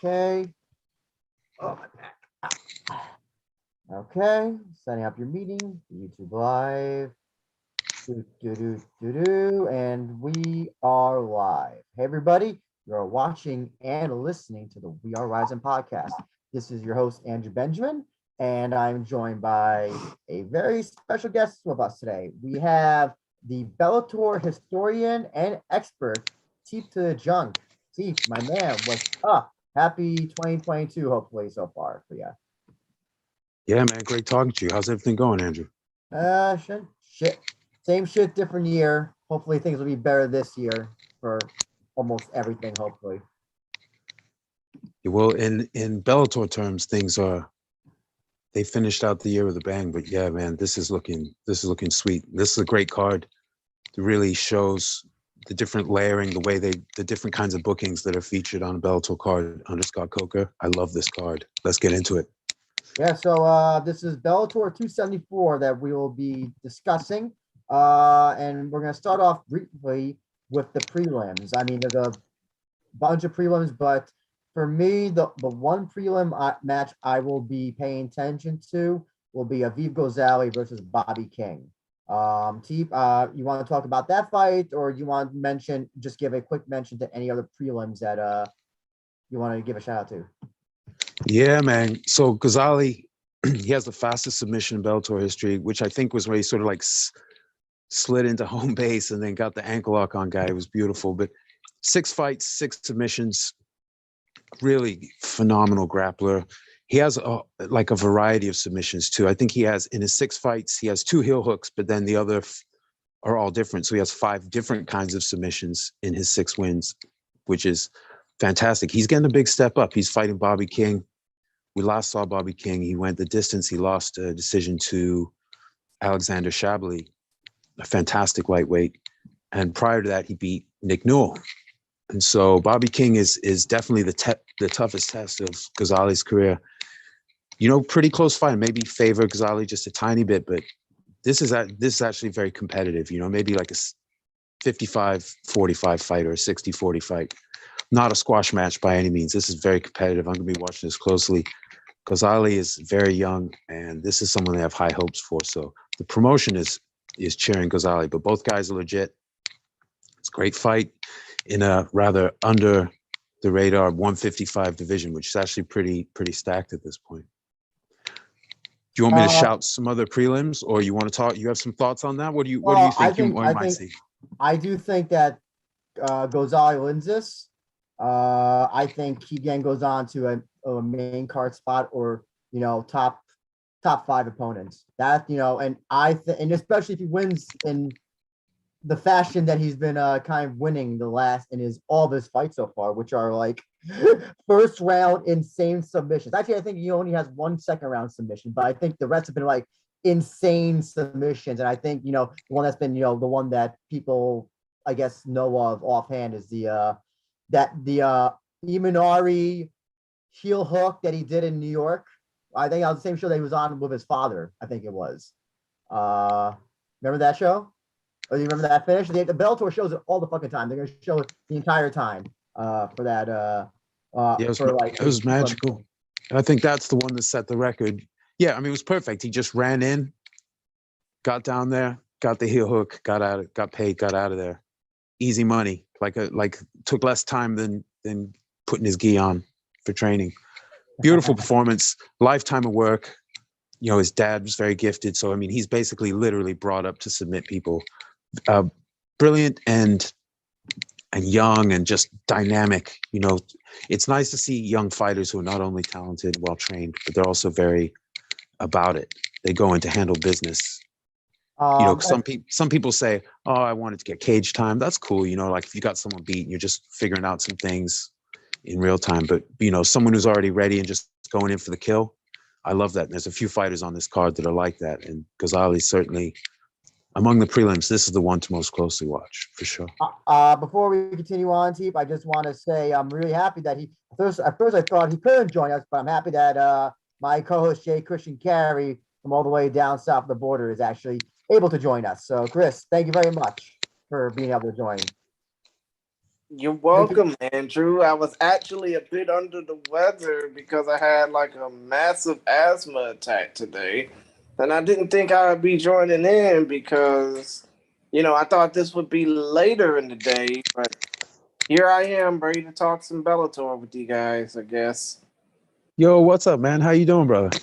Okay. Oh, my back. Okay. Setting up your meeting. YouTube Live. And we are live. Hey, everybody. You're watching and listening to the We Are Rising podcast. This is your host, Andrew Benjamin, and I'm joined by a very special guest with us today. We have the Bellator historian and expert, TeeptotheJunk. Teep, my man, what's up? Happy 2022, hopefully, so far for you. Yeah, man, great talking to you. How's everything going, Andrew? Shit. Same shit, different year. Hopefully things will be better this year for almost everything, hopefully. Well, in Bellator terms, they finished out the year with a bang. But yeah, man, this is looking sweet. This is a great card. It really shows the different layering, the different kinds of bookings that are featured on a Bellator card under Scott Coker. I love this card. Let's get into it. Yeah, so this is Bellator 274 that we will be discussing. And we're going to start off briefly with the prelims. I mean, there's a bunch of prelims, but for me, the one prelim match I will be paying attention to will be Aviv Ghazali versus Bobby King. Teep, you want to talk about that fight, or do you want to just give a quick mention to any other prelims that you want to give a shout out to? Yeah, man. So Ghazali, he has the fastest submission in Bellator history, which I think was where he sort of like slid into home base and then got the ankle lock on guy. It was beautiful. But 6 fights, 6 submissions, really phenomenal grappler. He has a variety of submissions too. I think he has, in his 6 fights, he has 2 heel hooks, but then the other are all different. So he has 5 different kinds of submissions in his 6 wins, which is fantastic. He's getting a big step up. He's fighting Bobby King. We last saw Bobby King. He went the distance. He lost a decision to Alexander Shabliy, a fantastic lightweight. And prior to that, he beat Nick Newell. And so Bobby King is definitely the toughest test of Ghazali's career. You know, pretty close fight. Maybe favor Ghazali just a tiny bit, but this is actually very competitive. You know, maybe like a 55-45 fight or a 60-40 fight. Not a squash match by any means. This is very competitive. I'm going to be watching this closely. Ghazali is very young, and this is someone they have high hopes for. So the promotion is cheering Ghazali, but both guys are legit. It's a great fight in a rather under the radar 155 division, which is actually pretty stacked at this point. Do you want me to shout some other prelims, or you want to talk? You have some thoughts on that? What do you think you might see? I do think that Ghazali wins this. I think he again goes on to a main card spot, or top 5 opponents. That and and especially if he wins in the fashion that he's been kind of winning in all of his fights so far, which are like first round insane submissions. Actually, I think he only has 1 second round submission, but I think the rest have been like insane submissions. And I think the one that's been the one that people I guess know of offhand is the Imanari heel hook that he did in New York. I think on the same show that he was on with his father. I think it was. Remember that show? Oh, you remember that finish? The Bellator shows it all the fucking time. They're gonna show it the entire time for that. Yeah, it was magical. I think that's the one that set the record. Yeah, I mean, it was perfect. He just ran in, got down there, got the heel hook, got paid, got out of there. Easy money. Like took less time than putting his gi on for training. Beautiful performance, lifetime of work. His dad was very gifted, so I mean, he's basically literally brought up to submit people. Brilliant and young and just dynamic. It's nice to see young fighters who are not only talented, well trained, but they're also very about it. They go in to handle business. Some people say, "Oh, I wanted to get cage time." That's cool. Like if you got someone beat, you're just figuring out some things in real time. But someone who's already ready and just going in for the kill. I love that. And there's a few fighters on this card that are like that, and Ghazali certainly. Among the prelims, this is the one to most closely watch, for sure. Before we continue on, Teep, I just want to say I'm really happy that at first I thought he couldn't join us, but I'm happy that my co-host Jay Christian Carey from all the way down south of the border is actually able to join us. So, Chris, thank you very much for being able to join. You're welcome, Andrew. I was actually a bit under the weather because I had like a massive asthma attack today. And I didn't think I would be joining in because, I thought this would be later in the day. But here I am, ready to talk some Bellator with you guys, I guess. Yo, what's up, man? How you doing, brother?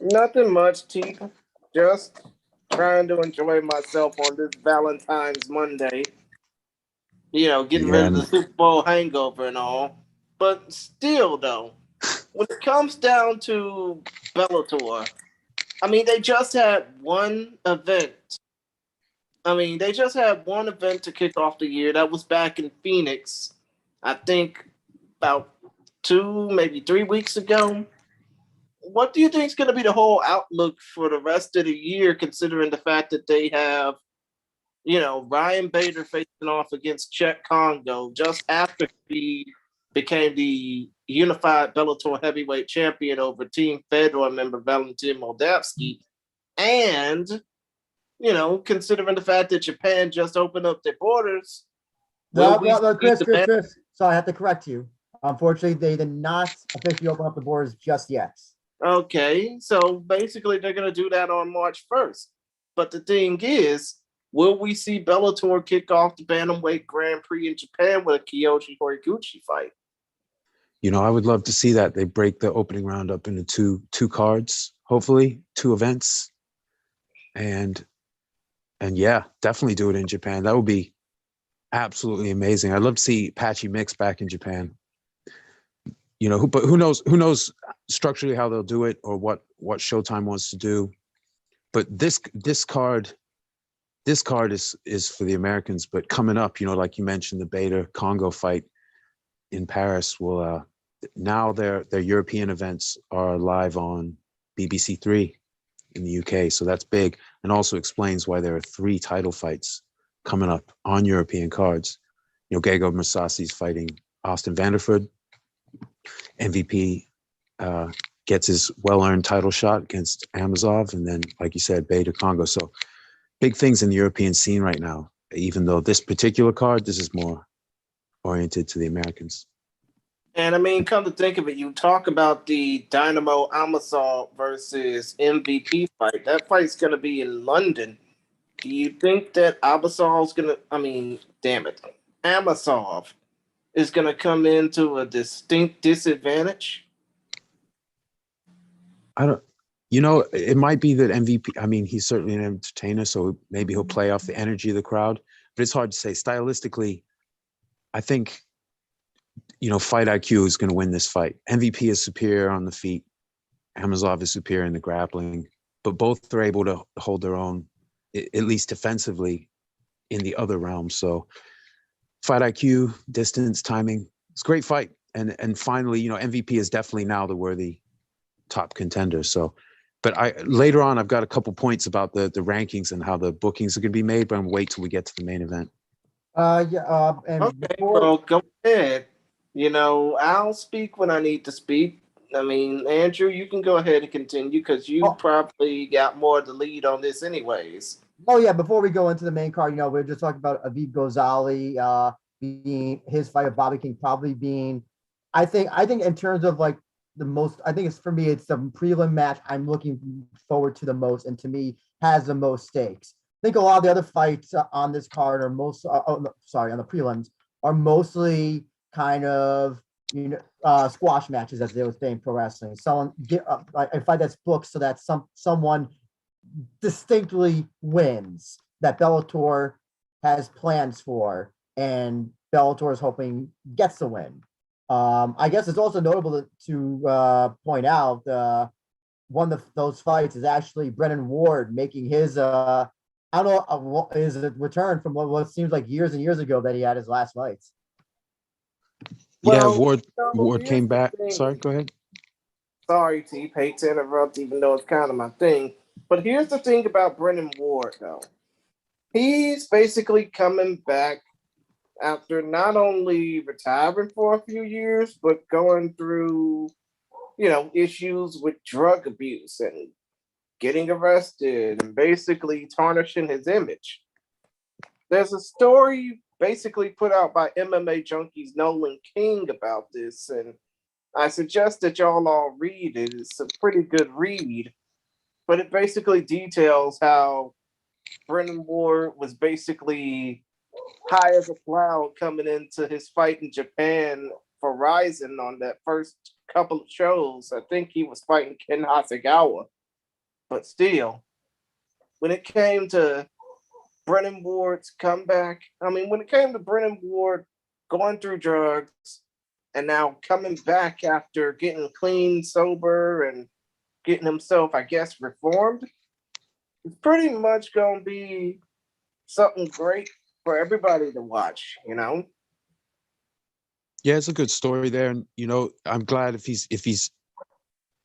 Nothing much, Teep. Just trying to enjoy myself on this Valentine's Monday. Getting rid of the Super Bowl hangover and all. But still, though, when it comes down to Bellator, they just had one event. They just had one event to kick off the year. That was back in Phoenix, I think about 2, maybe 3 weeks ago. What do you think is going to be the whole outlook for the rest of the year, considering the fact that they have Ryan Bader facing off against Czech Congo just after he became the unified Bellator heavyweight champion over Team Fedor member Valentin Moldavsky. And, considering the fact that Japan just opened up their borders. Chris, sorry, I have to correct you. Unfortunately, they did not officially open up the borders just yet. Okay, so basically they're going to do that on March 1st. But the thing is, will we see Bellator kick off the Bantamweight Grand Prix in Japan with a Kiyoshi Horiguchi fight? I would love to see that. They break the opening round up into two cards, hopefully, 2 events. And yeah, definitely do it in Japan. That would be absolutely amazing. I'd love to see Patchy Mix back in Japan. But who knows structurally how they'll do it or what Showtime wants to do. But this card is for the Americans. But coming up, like you mentioned, the Bader Congo fight in Paris will now their European events are live on BBC Three in the UK. So that's big, and also explains why there are 3 title fights coming up on European cards. Gegard Mousasi's fighting Austin Vanderford. MVP gets his well-earned title shot against Amazov, and then, like you said, Bader Congo. So big things in the European scene right now, even though this particular card, this is more oriented to the Americans. And come to think of it, you talk about the Dynamo Amazov versus MVP fight. That fight's going to be in London. Do you think that Amazov is going to come into a distinct disadvantage? It might be that MVP, he's certainly an entertainer, so maybe he'll play off the energy of the crowd, but it's hard to say. Stylistically, I think, fight IQ is going to win this fight. MVP is superior on the feet. Amazov is superior in the grappling, but both are able to hold their own, at least defensively, in the other realm. So fight IQ, distance, timing, it's a great fight. And finally, MVP is definitely now the worthy top contender. So, but later on, I've got a couple points about the rankings and how the bookings are going to be made, but I'm wait till we get to the main event. Well, go ahead. I'll speak when I need to speak. Andrew, you can go ahead and continue because you probably got more of the lead on this anyways. Oh, yeah. Before we go into the main card, we're just talking about Aviv Ghazali being his fight with Bobby King probably being, I think in terms of like the most, I think it's for me, it's the prelim match I'm looking forward to the most, and to me has the most stakes. I think a lot of the other fights on this card are on the prelims are mostly kind of squash matches, as they would say in pro wrestling. Someone get a fight that's booked so that someone distinctly wins that Bellator has plans for, and Bellator is hoping gets the win. I guess it's also notable to point out one of those fights is actually Brennan Ward making his his return from what seems like years and years ago that he had his last fights. Ward came back. Sorry, go ahead. Sorry, Teep, hate to interrupt, even though it's kind of my thing. But here's the thing about Brennan Ward, though. He's basically coming back after not only retiring for a few years, but going through, issues with drug abuse and getting arrested and basically tarnishing his image. There's a story basically put out by MMA Junkies Nolan King about this, and I suggest that y'all all read it. It's a pretty good read, but it basically details how Brennan Ward was basically high as a cloud coming into his fight in Japan for Ryzen on that first couple of shows. I think he was fighting Ken Hasegawa, but still, when it came to Brennan Ward's comeback, when it came to Brennan Ward going through drugs and now coming back after getting clean, sober, and getting himself, I guess, reformed, it's pretty much going to be something great for everybody to watch, Yeah, it's a good story there, and I'm glad if he's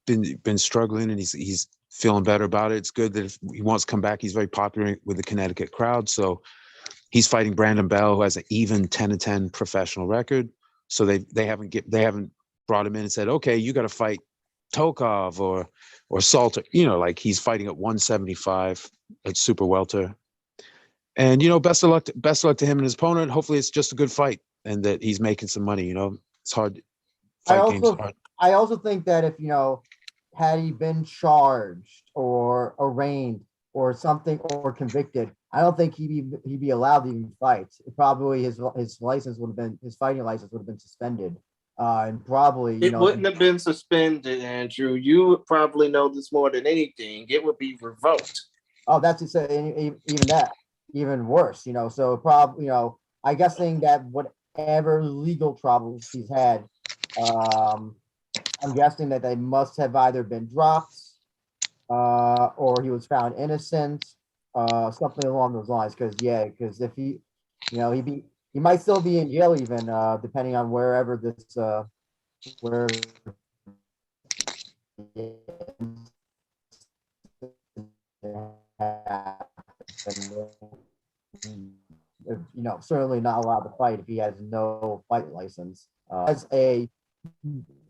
been struggling and he's feeling better about it. It's good that if he wants to come back. He's very popular with the Connecticut crowd, so he's fighting Brandon Bell, who has an even 10-10 professional record. So they haven't brought him in and said, okay, you got to fight Tokov or Salter. Like he's fighting at 175 at super welter. And best of luck to him and his opponent. Hopefully, it's just a good fight and that he's making some money. It's hard. Games hard. I also think that if had he been charged or arraigned or something or convicted, I don't think he'd be allowed to even fight. Probably his license would have been, his fighting license would have been suspended. And probably it wouldn't have been suspended, Andrew. You would probably know this more than anything. It would be revoked. Oh, that's to say, even that, even worse. So probably I guessing that whatever legal troubles he's had, I'm guessing that they must have either been dropped, or he was found innocent, something along those lines. Because if he might still be in jail even, depending on wherever this where. Certainly not allowed to fight if he has no fight license. As a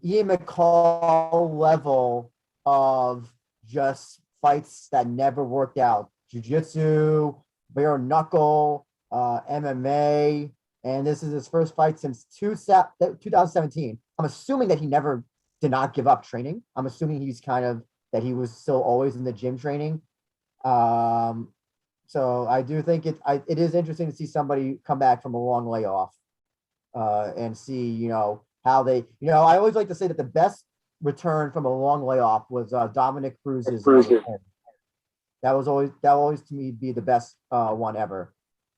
Ian McCall level of just fights that never worked out, jiu-jitsu, bare knuckle, MMA, and this is his first fight since 2017. I'm assuming that he never did not give up training. I'm assuming that he was still always in the gym training. So I do think it is interesting to see somebody come back from a long layoff, and see, how they, I always like to say that the best return from a long layoff was Dominic Cruz's. That will always to me be the best one ever.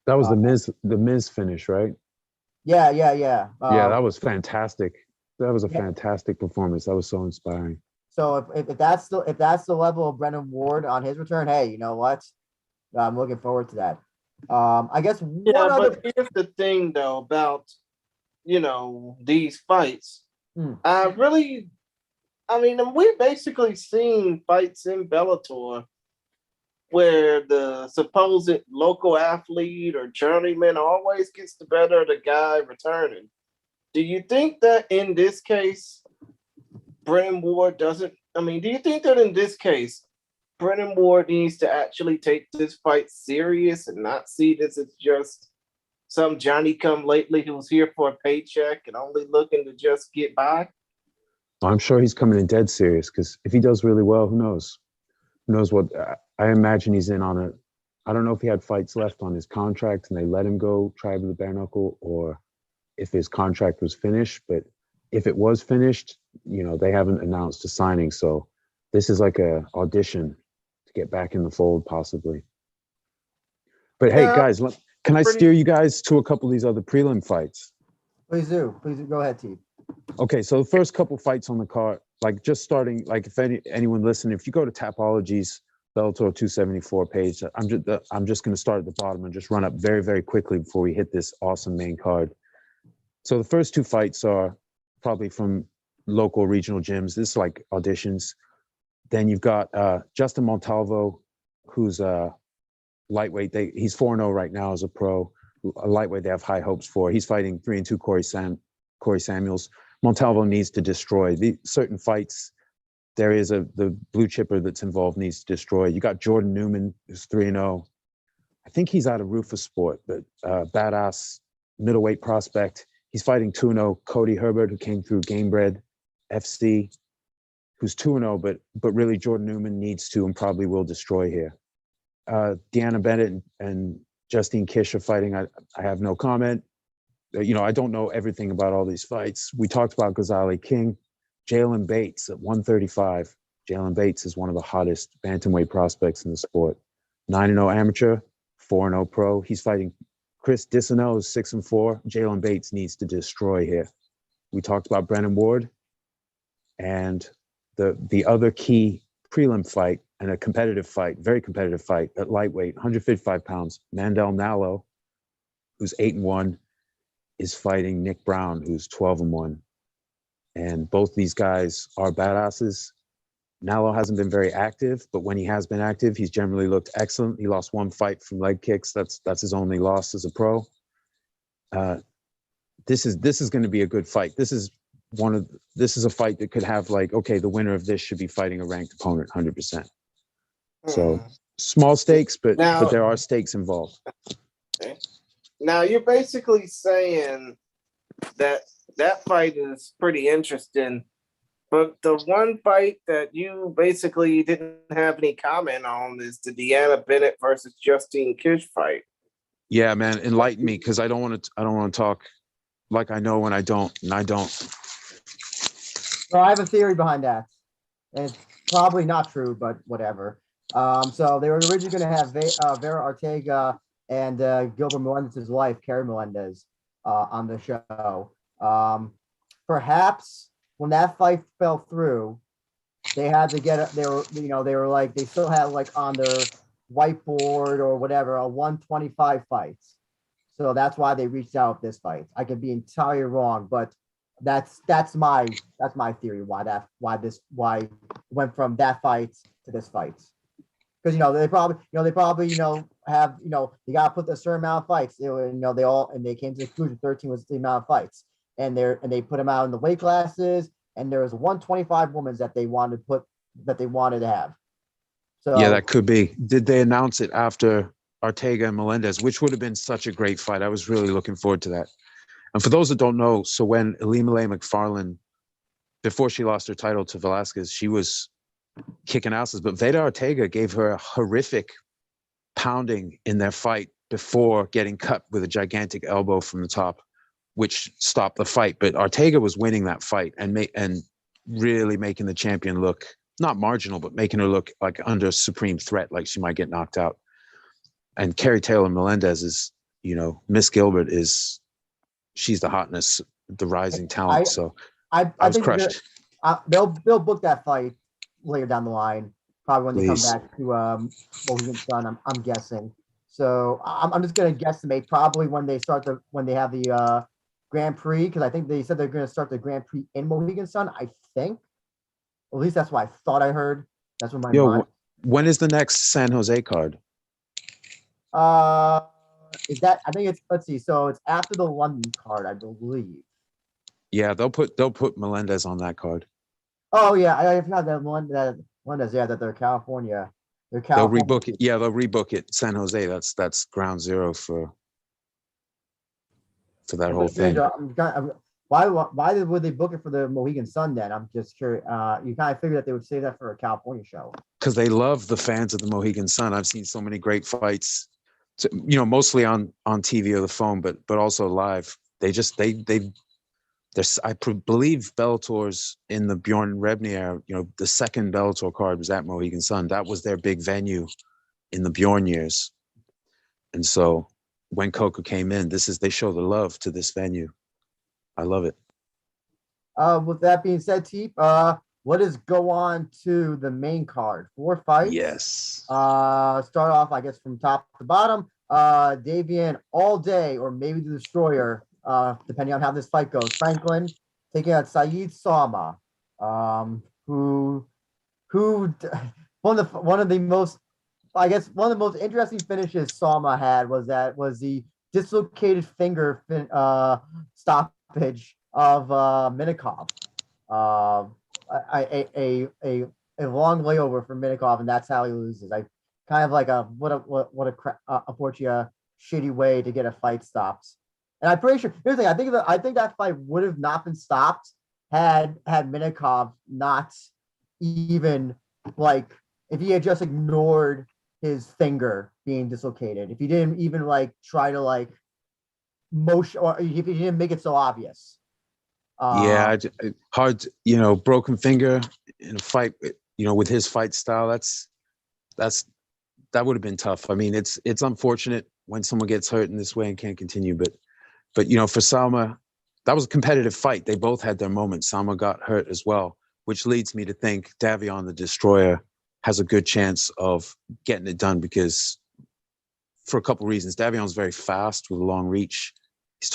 That was the Miz finish, right? Yeah. Yeah, that was fantastic. That was a fantastic performance. That was so inspiring. So if that's the level of Brennan Ward on his return, hey, you know what? I'm looking forward to that. I guess but here's the thing though about these fights. We've basically seen fights in Bellator where the supposed local athlete or journeyman always gets the better of the guy returning. Do you think that in this case, Brennan Ward doesn't? Do you think that in this case, Brennan Ward needs to actually take this fight serious and not see this as just some Johnny-come-lately who's here for a paycheck and only looking to just get by? I'm sure he's coming in dead serious, because if he does really well, who knows? Who knows what? I imagine he's in on it. I don't know if he had fights left on his contract and they let him go try with the bare knuckle, or if his contract was finished. But if it was finished, they haven't announced a signing. So this is like a audition to get back in the fold, possibly. But hey, guys, can I steer you guys to a couple of these other prelim fights? Please do. Go ahead, T. Okay, so the first couple fights on the card, like just starting, like if anyone listening, if you go to Tapology's Bellator 274 page, I'm just going to start at the bottom and just run up very, very quickly before we hit this awesome main card. So the first two fights are probably from local regional gyms. This is like auditions. Then you've got Justin Montalvo, who's a lightweight. He's 4-0 right now as a pro. A lightweight they have high hopes for. He's fighting 3-2 Corey Samuels. Montalvo needs to destroy. Certain fights, there is the blue chipper that's involved needs to destroy. You got Jordan Newman, who's 3-0. I think he's out of Rufus Sport, but badass middleweight prospect. He's fighting 2-0 Cody Herbert, who came through Gamebred FC, who's 2-0, but really Jordan Newman needs to and probably will destroy here. Deanna Bennett and Justine Kish are fighting. I have no comment. I don't know everything about all these fights. We talked about Ghazali King, Jalen Bates at 135. Jalen Bates is one of the hottest bantamweight prospects in the sport. 9-0 amateur, 4-0 pro. He's fighting Chris Disano, 6-4. Jalen Bates needs to destroy here. We talked about Brennan Ward, and the other key prelim fight and a competitive fight, very competitive fight at lightweight, 155 pounds. Mandel Nallo, who's 8-1, is fighting Nick Brown, who's 12-1. And both these guys are badasses. Nallo hasn't been very active, but when he has been active, he's generally looked excellent. He lost one fight from leg kicks. That's his only loss as a pro. This is going to be a good fight. This is a fight that could have the winner of this should be fighting a ranked opponent 100%. So small stakes, but there are stakes involved. Okay. Now you're basically saying that fight is pretty interesting, but the one fight that you basically didn't have any comment on is the Deanna Bennett versus Justine Kish fight. Yeah, man, enlighten me, because I don't want to talk like I know when I don't, and I don't. So I have a theory behind that, and it's probably not true, but whatever. So they were originally going to have Vera Ortega and Gilbert Melendez's wife, Carrie Melendez, on the show. Perhaps when that fight fell through, they had to get they were like, they still had on their whiteboard or whatever a 125 fights. So that's why they reached out with this fight. I could be entirely wrong, but that's my theory why it went from that fight to this fight. Because they probably have you gotta put a certain amount of fights. They came to the conclusion 13 was the amount of fights, and they put them out in the weight classes, and there was 125 women that they wanted to have. So yeah, that could be. Did they announce it after Ortega and Melendez, which would have been such a great fight? I was really looking forward to that. And for those that don't know, so when Elimele McFarlane, before she lost her title to Velasquez, she was kicking asses, but Veda Ortega gave her a horrific pounding in their fight before getting cut with a gigantic elbow from the top, which stopped the fight. But Ortega was winning that fight and really making the champion look not marginal, but making her look like under supreme threat, like she might get knocked out. And Kerry Taylor Melendez is, Miss Gilbert she's the hotness, the rising talent. I was crushed. They'll book that fight later down the line, probably when they come back to Mohegan Sun. I'm guessing. So I'm just gonna guesstimate probably when they have the Grand Prix, because I think they said they're gonna start the Grand Prix in Mohegan Sun. I think, at least that's what I thought I heard. That's what my mind. When is the next San Jose card? Is that? I think it's. Let's see. So it's after the London card, I believe. Yeah, they'll put Melendez on that card. Oh yeah, I forgot that Melendez. Yeah, that they're California. They'll rebook it. Yeah, they'll rebook it. San Jose. That's ground zero for that whole thing. Why would they book it for the Mohegan Sun then? I'm just curious. You kind of figured that they would save that for a California show. Because they love the fans of the Mohegan Sun. I've seen so many great fights, mostly on TV or the phone, but also live. I believe Bellator's in the Bjorn Rebney era. The second Bellator card was at Mohegan Sun. That was their big venue in the Bjorn years. And so when Coca came in, they show the love to this venue. I love it. With that being said, Teep, what is go on to the main card? 4 fights. Yes. Start off, I guess, from top to bottom. Davian All Day, or maybe the Destroyer, depending on how this fight goes. Franklin taking out Saeed Sama, who one of the most interesting finishes Sama had was the dislocated finger stoppage of Minikov. A long layover for Minikov, and that's how he loses. I kind of like what a unfortunate shitty way to get a fight stopped. And I'm pretty sure. Here's the thing. I think that fight would have not been stopped had Minakov not even like if he had just ignored his finger being dislocated. If he didn't even like try to like motion, or if he didn't make it so obvious. Hard. Broken finger in a fight. With his fight style, that would have been tough. I mean, it's unfortunate when someone gets hurt in this way and can't continue. But for Salma, that was a competitive fight. They both had their moments. Salma got hurt as well, which leads me to think Davion the Destroyer has a good chance of getting it done because for a couple reasons. Davion's very fast with a long reach.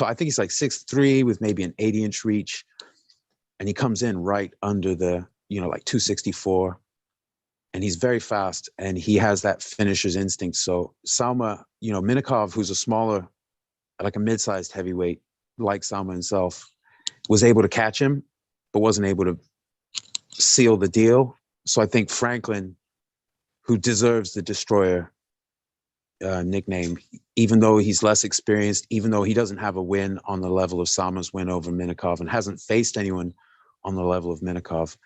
I think he's like 6'3" with maybe an 80-inch reach. And he comes in right under the, like 264. And he's very fast and he has that finisher's instinct. So Salma, Minakov, who's a smaller, like a mid-sized heavyweight, like Salma himself, was able to catch him, but wasn't able to seal the deal. So I think Franklin, who deserves the Destroyer nickname, even though he's less experienced, even though he doesn't have a win on the level of Salma's win over Minakov and hasn't faced anyone on the level of Minakov,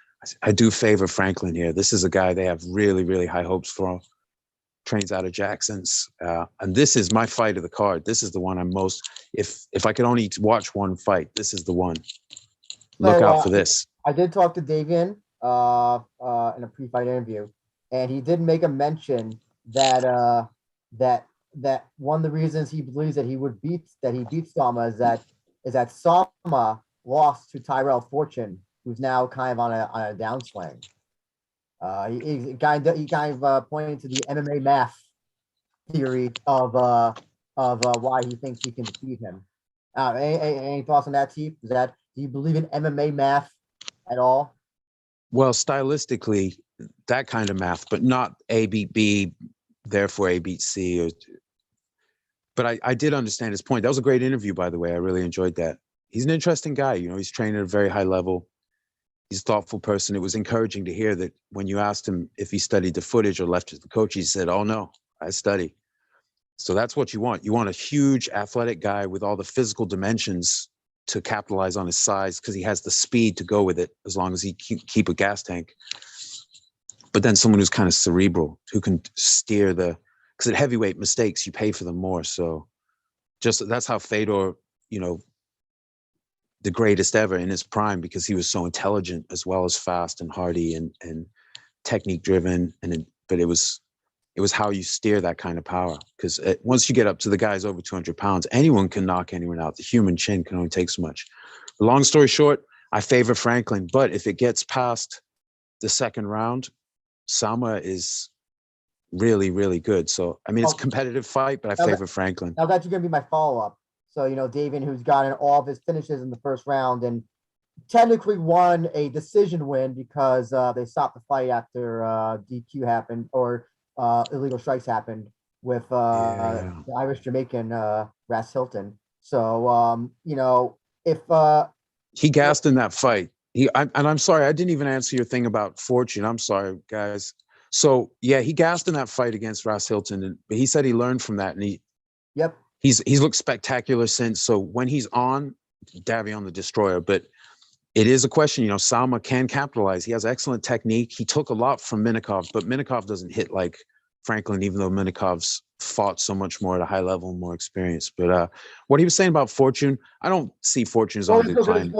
I do favor Franklin here. This is a guy they have really, really high hopes for. Trains out of Jackson's. And this is my fight of the card. This is the one I'm most, if I could only watch one fight, this is the one. Look out for this. I did talk to Davion in a pre-fight interview, and he did make a mention that that one of the reasons he believes that he beat Salma is that Salma lost to Tyrell Fortune, who's now kind of on a downswing. He kind of pointed to the MMA math theory of why he thinks he can defeat him. Any thoughts on that, Teep? Do you believe in MMA math at all? Well, stylistically, that kind of math, but not A beat B, therefore A beat C. But I did understand his point. That was a great interview, by the way. I really enjoyed that. He's an interesting guy. He's trained at a very high level. He's a thoughtful person. It was encouraging to hear that when you asked him if he studied the footage or left it to the coach, he said, "Oh no, I study." So that's what you want. You want a huge athletic guy with all the physical dimensions to capitalize on his size because he has the speed to go with it as long as he keep a gas tank. But then someone who's kind of cerebral, who can steer because at heavyweight mistakes, you pay for them more. So that's how Fedor, the greatest ever in his prime, because he was so intelligent as well as fast and hardy and technique driven. But it was how you steer that kind of power. Because once you get up to the guys over 200 pounds, anyone can knock anyone out. The human chin can only take so much. Long story short, I favor Franklin. But if it gets past the second round, Salma is really, really good. So, I mean, it's a competitive fight, but I favor Franklin. Now that's going to be my follow-up. So, Davion, who's gotten all of his finishes in the first round and technically won a decision win because they stopped the fight after DQ happened or illegal strikes happened with the Irish Jamaican Ras Hilton. So, if he gassed in that fight, I'm sorry, I didn't even answer your thing about Fortune. I'm sorry, guys. So yeah, he gassed in that fight against Ras Hilton, but he said he learned from that, and he's looked spectacular since. So when he's on, Davion the Destroyer, but it is a question. Salma can capitalize. He has excellent technique. He took a lot from Minakov, but Minakov doesn't hit like Franklin, even though Minakov's fought so much more at a high level, more experience. But what he was saying about Fortune, I don't see Fortune as on decline.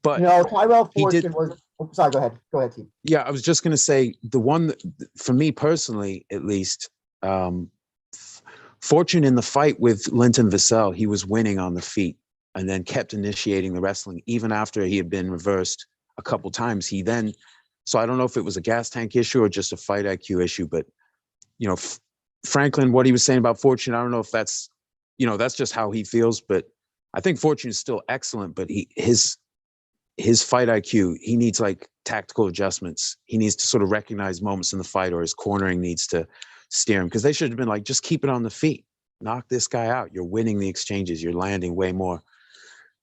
But Tyrell Fortune was. Oh, sorry, go ahead, Team. Yeah, I was just going to say the one that, for me personally, at least, Fortune in the fight with Linton Vassell, he was winning on the feet and then kept initiating the wrestling even after he had been reversed a couple times. So I don't know if it was a gas tank issue or just a fight IQ issue, but Franklin, what he was saying about Fortune, I don't know if that's just how he feels, but I think Fortune is still excellent, but his fight IQ, he needs like tactical adjustments. He needs to sort of recognize moments in the fight, or his cornering needs to steer him, because they should have been like, just keep it on the feet, knock this guy out. You're winning the exchanges. You're landing way more.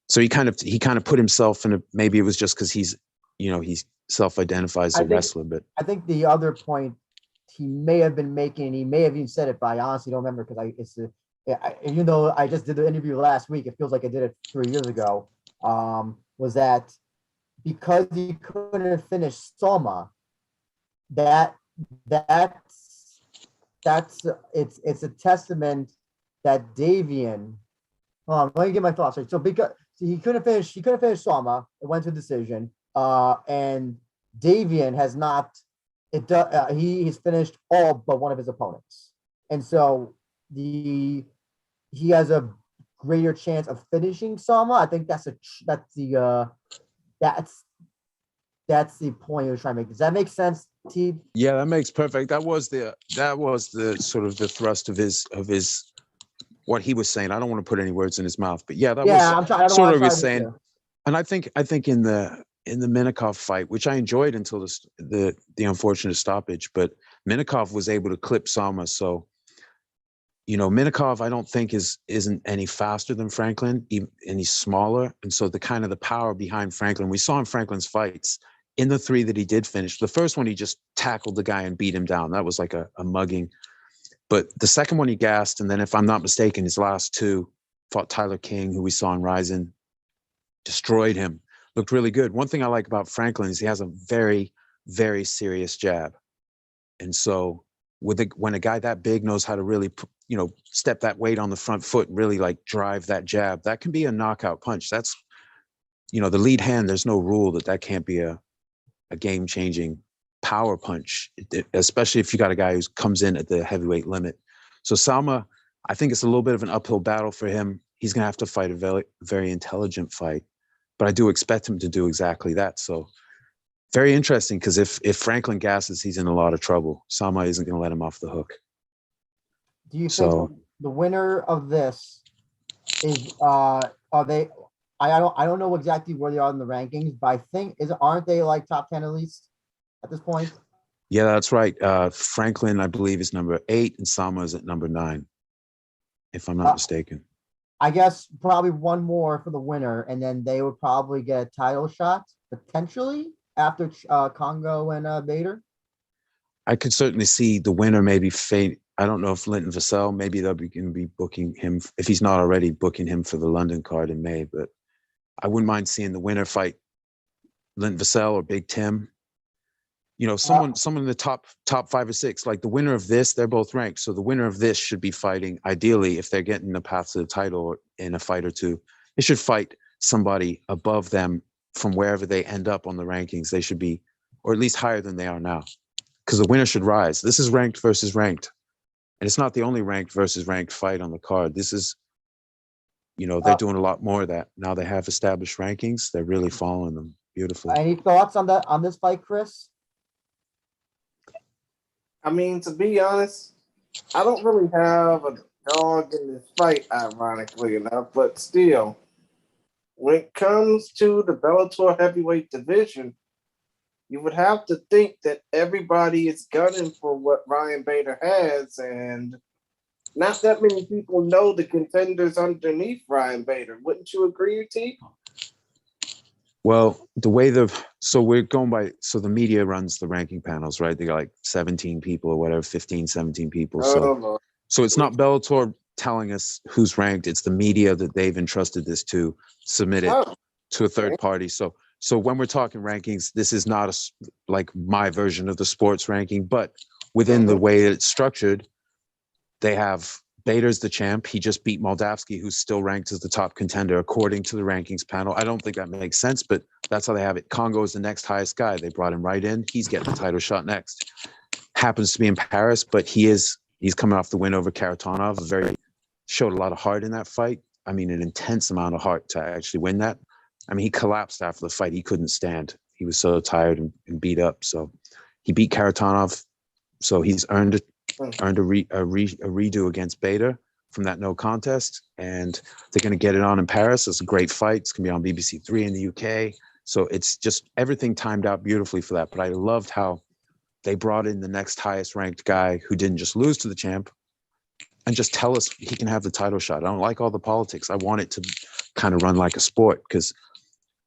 So he kind of put himself in maybe it was just because he's self-identifies as a wrestler. But I think the other point he may have been making, and he may have even said it, but I honestly don't remember because even though I just did the interview last week, it feels like I did it 3 years ago. Was that because he couldn't finish Soma, that's it's a testament that Davian. Let me get my thoughts right. So because he couldn't finish Soma, it went to decision. And Davian has not. He's finished all but one of his opponents, and so he has a greater chance of finishing Soma. I think that's the point he was trying to make. Does that make sense, T? Yeah, that makes perfect. That was the sort of the thrust of his what he was saying. I don't want to put any words in his mouth, but yeah, that was I'm trying. I don't sort want of to his saying. And I think in the Minakov fight, which I enjoyed until the unfortunate stoppage, but Minakov was able to clip Sama. So, Minakov, I don't think isn't any faster than Franklin, and he's smaller. And so the power behind Franklin, we saw in Franklin's fights, in the 3 that he did finish, the first one, he just tackled the guy and beat him down. That was like a mugging. But the second one he gassed. And then if I'm not mistaken, his last 2 fought Tyler King, who we saw in Ryzen, destroyed him. Looked really good. One thing I like about Franklin is he has a very, very serious jab. And so when a guy that big knows how to really, step that weight on the front foot and really like drive that jab, that can be a knockout punch. That's, the lead hand, there's no rule that can't be a game-changing power punch, especially if you got a guy who comes in at the heavyweight limit. So Salma, I think it's a little bit of an uphill battle for him. He's going to have to fight a very, very intelligent fight. But I do expect him to do exactly that. So very interesting, because if Franklin gasses, he's in a lot of trouble. Sama isn't going to let him off the hook. Do you think the winner of this is are they? I don't know exactly where they are in the rankings, but I think aren't they like top 10 at least at this point? Yeah, that's right. Franklin, I believe, is number 8, and Sama is at number 9, if I'm not mistaken. I guess probably one more for the winner, and then they would probably get a title shot potentially after Congo and Bader. I could certainly see the winner maybe fade. I don't know if Linton Vassell, maybe they'll be going to be booking him, if he's not already booking him for the London card in May. But I wouldn't mind seeing the winner fight Linton Vassell or Big Tim. Someone in the top 5 or 6, like the winner of this, they're both ranked. So the winner of this should be fighting, ideally, if they're getting the path to the title in a fight or two, they should fight somebody above them from wherever they end up on the rankings. They should be, or at least higher than they are now, because the winner should rise. This is ranked versus ranked. And it's not the only ranked versus ranked fight on the card. This is, they're doing a lot more of that. Now they have established rankings. They're really following them beautifully. Any thoughts on this fight, Chris? I mean, to be honest, I don't really have a dog in this fight, ironically enough, but still, when it comes to the Bellator heavyweight division, you would have to think that everybody is gunning for what Ryan Bader has, and not that many people know the contenders underneath Ryan Bader. Wouldn't you agree, T? Well, we're going by, so the media runs the ranking panels, right? They got like 17 people or whatever, 15, 17 people. So it's not Bellator telling us who's ranked. It's the media that they've entrusted this to submit it to a third party. So when we're talking rankings, this is not like my version of the sports ranking, but within the way that it's structured, they have Bader's the champ. He just beat Moldavsky, who's still ranked as the top contender according to the rankings panel. I don't think that makes sense, but that's how they have it. Congo is the next highest guy. They brought him right in. He's getting the title shot next. Happens to be in Paris, but he's coming off the win over Karatanov. Showed a lot of heart in that fight. I mean, an intense amount of heart to actually win that. I mean, he collapsed after the fight. He couldn't stand. He was so tired and beat up. So he beat Karatanov. So he's earned a redo against Bader from that no contest, and they're going to get it on in Paris. It's a great fight. It's going to be on BBC 3 in the UK. So it's just everything timed out beautifully for that. But I loved how they brought in the next highest ranked guy who didn't just lose to the champ and just tell us he can have the title shot. I don't like all the politics. I want it to kind of run like a sport, because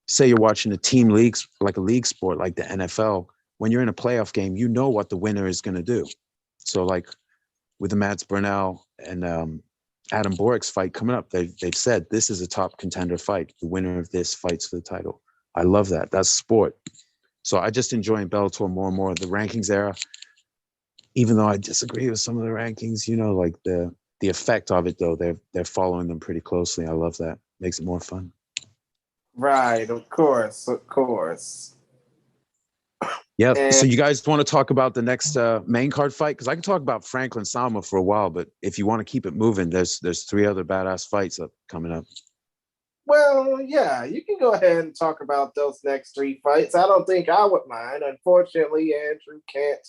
say you're watching a team league, like a league sport, like the NFL, when you're in a playoff game, you know what the winner is going to do. So like with the Mats Burnell and Adam Borik's fight coming up. They've said this is a top contender fight. The winner of this fights for the title. I love that. That's sport. So I just enjoying Bellator more and more. The rankings era, even though I disagree with some of the rankings, you know, like the effect of it though, they're following them pretty closely. I love that. Makes it more fun. Right, of course. Yeah. So you guys want to talk about the next main card fight? Because I can talk about Franklin Salma for a while, but if you want to keep it moving, there's 3 other badass fights coming up. Well, yeah, you can go ahead and talk about those next 3 fights. I don't think I would mind. Unfortunately, Andrew can't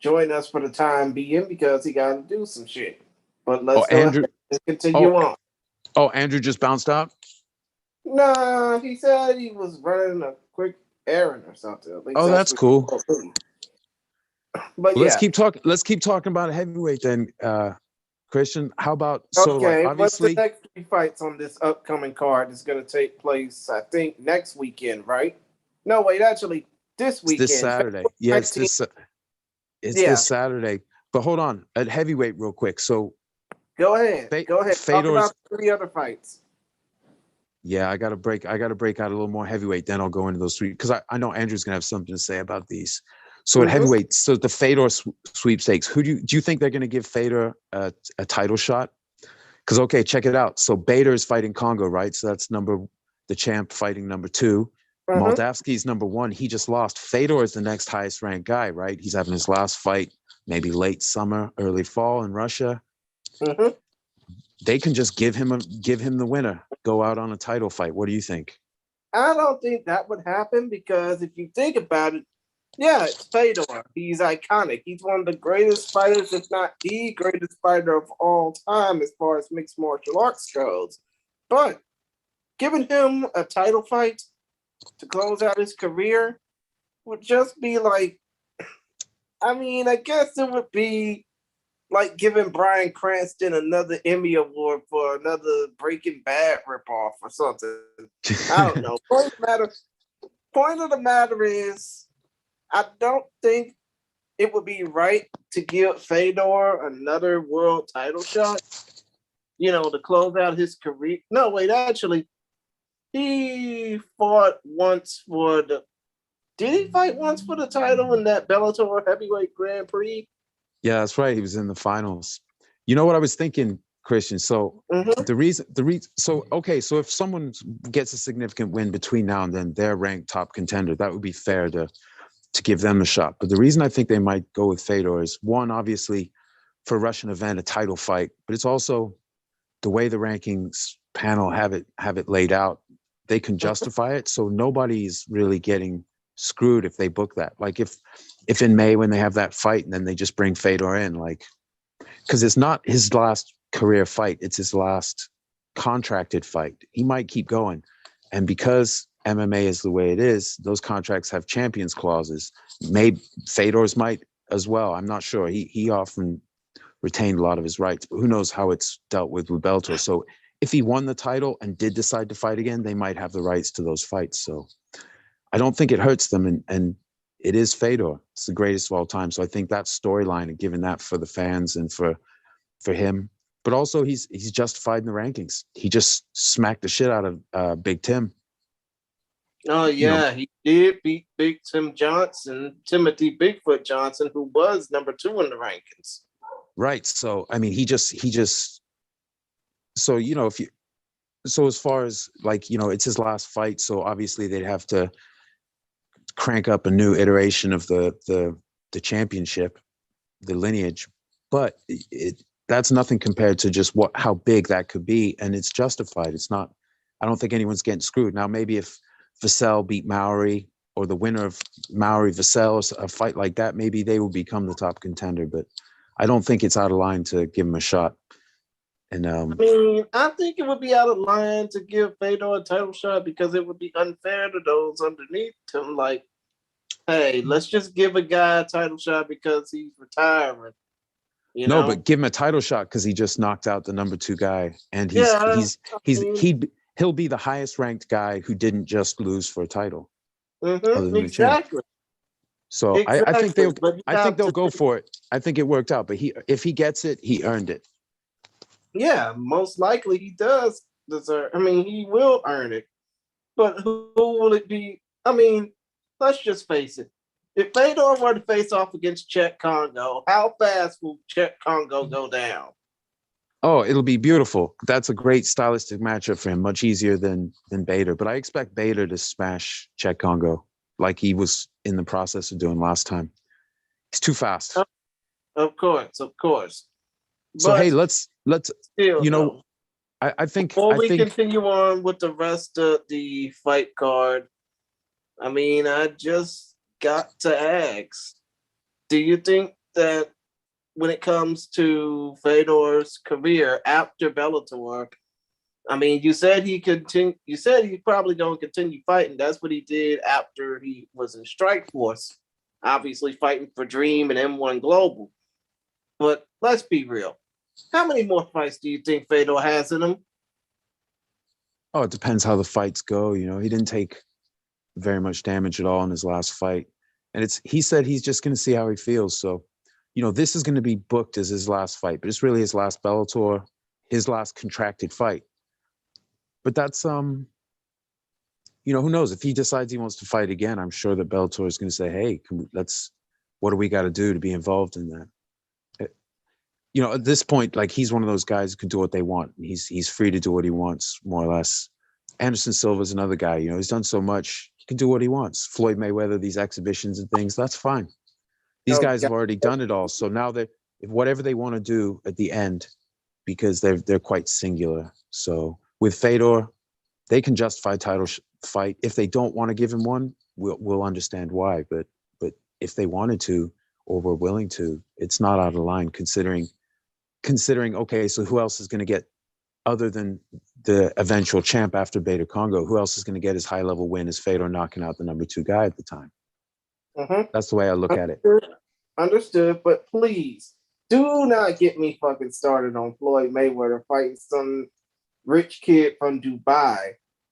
join us for the time being because he got to do some shit. But let's go ahead and continue on. Oh, Andrew just bounced out? Nah, he said he was running a quick errand or something. Oh, that's cool. But let's keep talking about heavyweight then, Christian. How about obviously, what's the obviously next 3 fights on this upcoming card is going to take place, I think, next weekend, right? No, wait, actually, this weekend. This Saturday. Yes, this Saturday. But hold on, at heavyweight real quick. So go ahead. Talk about 3 other fights. Yeah, I gotta break out a little more heavyweight, then I'll go into those 3 because I know Andrew's gonna have something to say about these. So at heavyweight, so the Fedor sweepstakes, who do you think they're gonna give Fedor a title shot? Because okay, check it out. So Bader is fighting Congo, right? So that's the champ fighting number 2. Moldavsky's number 1. He just lost. Fedor is the next highest ranked guy, right? He's having his last fight maybe late summer, early fall in Russia. They can just give him the winner, go out on a title fight. What do you think? I don't think that would happen because if you think about it, yeah, it's Fedor. He's iconic. He's one of the greatest fighters, if not the greatest fighter of all time as far as mixed martial arts goes. But giving him a title fight to close out his career would just be like, I mean, I guess it would be like giving Bryan Cranston another Emmy Award for another Breaking Bad ripoff or something. I don't know. Point of the matter is, I don't think it would be right to give Fedor another world title shot, you know, to close out his career. No, wait, actually, he fought once for the... Did he fight once for the title in that Bellator Heavyweight Grand Prix? Yeah, that's right. He was in the finals. You know what I was thinking, Christian? So the reason, so if someone gets a significant win between now and then, they're ranked top contender. That would be fair to give them a shot. But the reason I think they might go with Fedor is, one, obviously, for a Russian event, a title fight, but it's also the way the rankings panel have it laid out. They can justify it, so nobody's really getting screwed if they book that. Like if in May when they have that fight and then they just bring Fedor in, like, because it's not his last career fight, it's his last contracted fight. He might keep going, and because MMA is the way it is, those contracts have champions clauses. Maybe Fedor's might as well. I'm not sure. He often retained a lot of his rights, but who knows how it's dealt with Bellator. So if he won the title and did decide to fight again, they might have the rights to those fights. So I don't think it hurts them, and it is Fedor. It's the greatest of all time. So I think that storyline and giving that for the fans and for him, but also he's justified in the rankings. He just smacked the shit out of Big Tim. Oh yeah, he did beat Big Tim Johnson, Timothy Bigfoot Johnson, who was number 2 in the rankings. Right. So I mean, he just. So so as far as like, it's his last fight, so obviously they'd have to crank up a new iteration of the championship, the lineage, but that's nothing compared to just how big that could be, and it's justified. It's not. I don't think anyone's getting screwed. Now maybe if Vassell beat Maori, or the winner of Maori Vassell, a fight like that, maybe they will become the top contender, but I don't think it's out of line to give him a shot. And I mean, I think it would be out of line to give Fedor a title shot because it would be unfair to those underneath him. Like, hey, let's just give a guy a title shot because he's retiring. No, but give him a title shot because he just knocked out the number 2 guy, and he'll be the highest ranked guy who didn't just lose for a title. Exactly. So exactly. I think they'll go for it. I think it worked out, but if he gets it, he earned it. Yeah, most likely he does deserve. I mean, he will earn it. But who will it be? I mean, let's just face it. If Fedor were to face off against Czech Congo, how fast will Czech Congo go down? Oh, it'll be beautiful. That's a great stylistic matchup for him, much easier than Bader. But I expect Bader to smash Czech Congo like he was in the process of doing last time. He's too fast. Of course. So hey, let's still, you know, I think before we continue on with the rest of the fight card, I mean, I just got to ask, do you think that when it comes to Fedor's career after Bellator, I mean, you said he probably don't continue fighting. That's what he did after he was in Strikeforce, obviously fighting for Dream and M1 Global. But let's be real. How many more fights do you think Fedor has in him? Oh, it depends how the fights go. You know, he didn't take very much damage at all in his last fight. And he said he's just going to see how he feels. So, you know, this is going to be booked as his last fight, but it's really his last Bellator, his last contracted fight. But that's, you know, who knows? If he decides he wants to fight again, I'm sure that Bellator is going to say, hey, what do we got to do to be involved in that? You know, at this point, like, he's one of those guys who can do what they want. He's free to do what he wants, more or less. Anderson Silva's another guy, you know, he's done so much. He can do what he wants. Floyd Mayweather, these exhibitions and things, that's fine. These guys have already done it all. So now if whatever they want to do at the end, because they're quite singular. So with Fedor, they can justify title fight. If they don't want to give him one, we'll understand why. But if they wanted to or were willing to, it's not out of line considering, okay, so who else is going to get, other than the eventual champ after Beta Congo, who else is going to get his high-level win as Fedor knocking out the number 2 guy at the time? That's the way I look at it. Understood, but please do not get me fucking started on Floyd Mayweather fighting some rich kid from Dubai.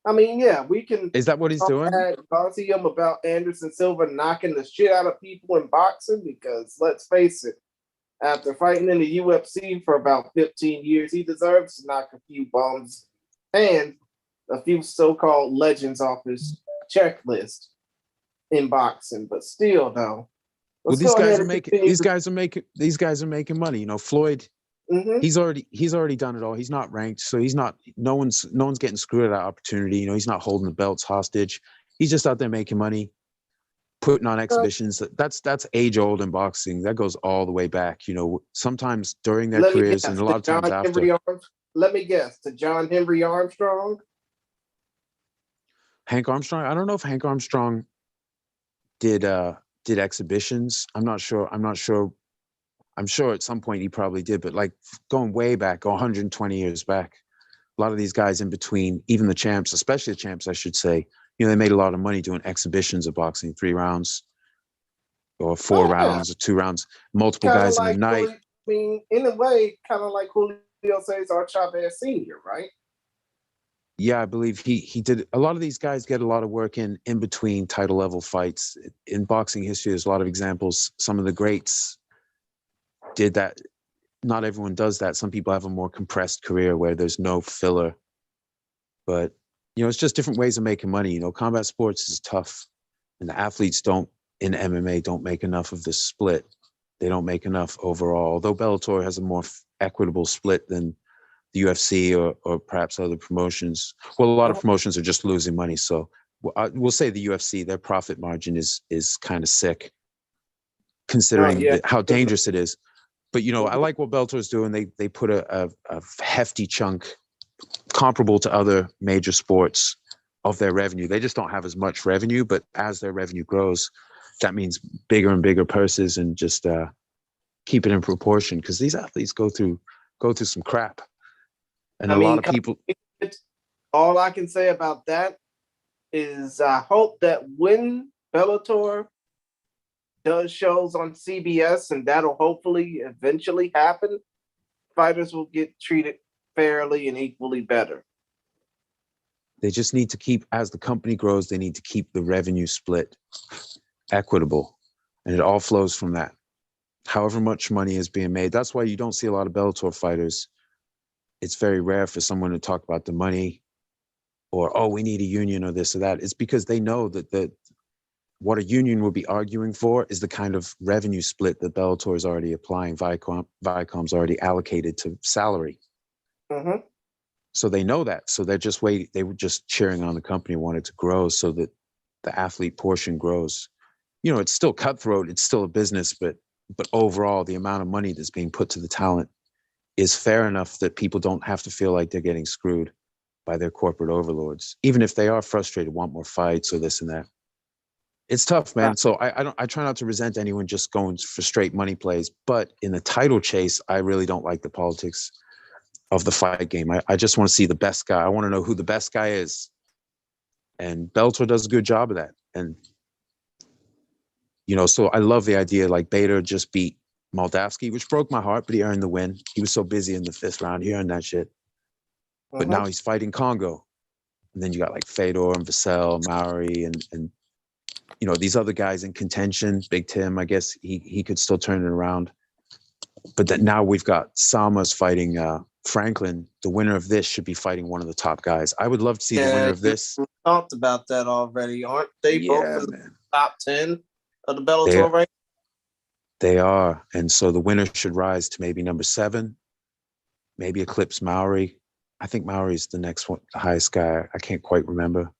I mean, yeah, we can. Is that what he's doing? Talk to him about Anderson Silva knocking the shit out of people in boxing, because let's face it, after fighting in the UFC for about 15 years, he deserves to knock a few bums and a few so-called legends off his checklist in boxing. But still, though, well, these guys are making money. You know, Floyd, he's already done it all. He's not ranked, so no one's getting screwed at that opportunity. You know, he's not holding the belts hostage. He's just out there making money, putting on exhibitions. That's age old in boxing. That goes all the way back. You know, sometimes during their careers and a lot of times after. Let me guess, to John Henry Armstrong? Hank Armstrong? I don't know if Hank Armstrong did exhibitions. I'm not sure. I'm sure at some point he probably did, but like going way back, 120 years back, a lot of these guys in between, even the champs, especially the champs, I should say, you know, they made a lot of money doing exhibitions of boxing, 3 rounds or 4 rounds or 2 rounds, multiple kinda guys like in a night. I mean, in a way, kind of like Julio Cesar Chavez Sr., right? Yeah, I believe he did. A lot of these guys get a lot of work in between title level fights. In boxing history, there's a lot of examples. Some of the greats did that. Not everyone does that. Some people have a more compressed career where there's no filler. But, you know, it's just different ways of making money. You know, combat sports is tough. And the athletes in MMA don't make enough of this split. They don't make enough overall. Although Bellator has a more equitable split than the UFC or perhaps other promotions. Well, a lot of promotions are just losing money. So we'll say the UFC, their profit margin is kind of sick, considering how dangerous it is. But, you know, I like what Bellator is doing. They put a hefty chunk comparable to other major sports of their revenue. They just don't have as much revenue, but as their revenue grows, that means bigger and bigger purses, and just keep it in proportion, because these athletes go through some crap. And a lot of people. All I can say about that is I hope that when Bellator does shows on CBS, and that'll hopefully eventually happen, fighters will get treated fairly and equally better. They just need to keep, as the company grows, they need to keep the revenue split equitable. And it all flows from that. However much money is being made. That's why you don't see a lot of Bellator fighters it's very rare for someone to talk about the money or, oh, we need a union or this or that. It's because they know that what a union will be arguing for is the kind of revenue split that Bellator is already applying. Viacom's already allocated to salary. Mm-hmm. So they know that. So they're just waiting. They were just cheering on the company, wanted to grow so that the athlete portion grows. You know, it's still cutthroat. It's still a business, but overall, the amount of money that's being put to the talent is fair enough that people don't have to feel like they're getting screwed by their corporate overlords, even if they are frustrated, want more fights or this and that. It's tough, man. So I try not to resent anyone just going for straight money plays, but in the title chase, I really don't like the politics of the fight game. I just want to see the best guy. I want to know who the best guy is. And Bellator does a good job of that. And, you know, so I love the idea, like Bader just beat Moldavsky, which broke my heart, but he earned the win. He was so busy in the 5th round. He earned that shit. But now he's fighting Congo. And then you got like Fedor and Vassell, Maori, and you know, these other guys in contention. Big Tim, I guess he could still turn it around. But that now we've got Samas fighting Franklin. The winner of this should be fighting one of the top guys. I would love to see the winner of this. We talked about that already. Aren't they both in the top 10 of the Bellator rank? They are. And so the winner should rise to maybe number 7, maybe eclipse Maori. I think Maori is the next one, the highest guy. I can't quite remember.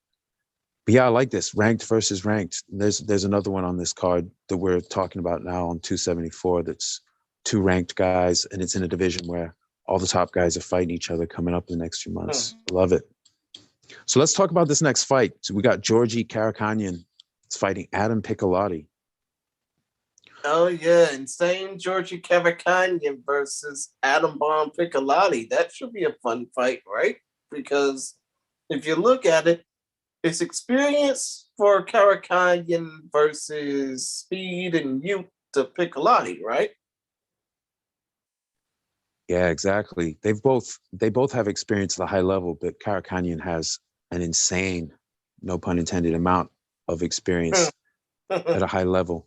But yeah, I like this, ranked versus ranked. There's another one on this card that we're talking about now on 274 that's 2 ranked guys, and it's in a division where all the top guys are fighting each other coming up in the next few months. I love it. So let's talk about this next fight. So we got Georgie Karakanyan. It's fighting Adam Piccolati. Oh, yeah. Insane Georgie Karakanyan versus Adam Bomb Piccolati. That should be a fun fight, right? Because if you look at it, it's experience for Karakanyan versus speed and youth to Piccolati, right? Yeah, exactly. They both have experience at the high level, but Karakanyan has an insane, no pun intended, amount of experience at a high level.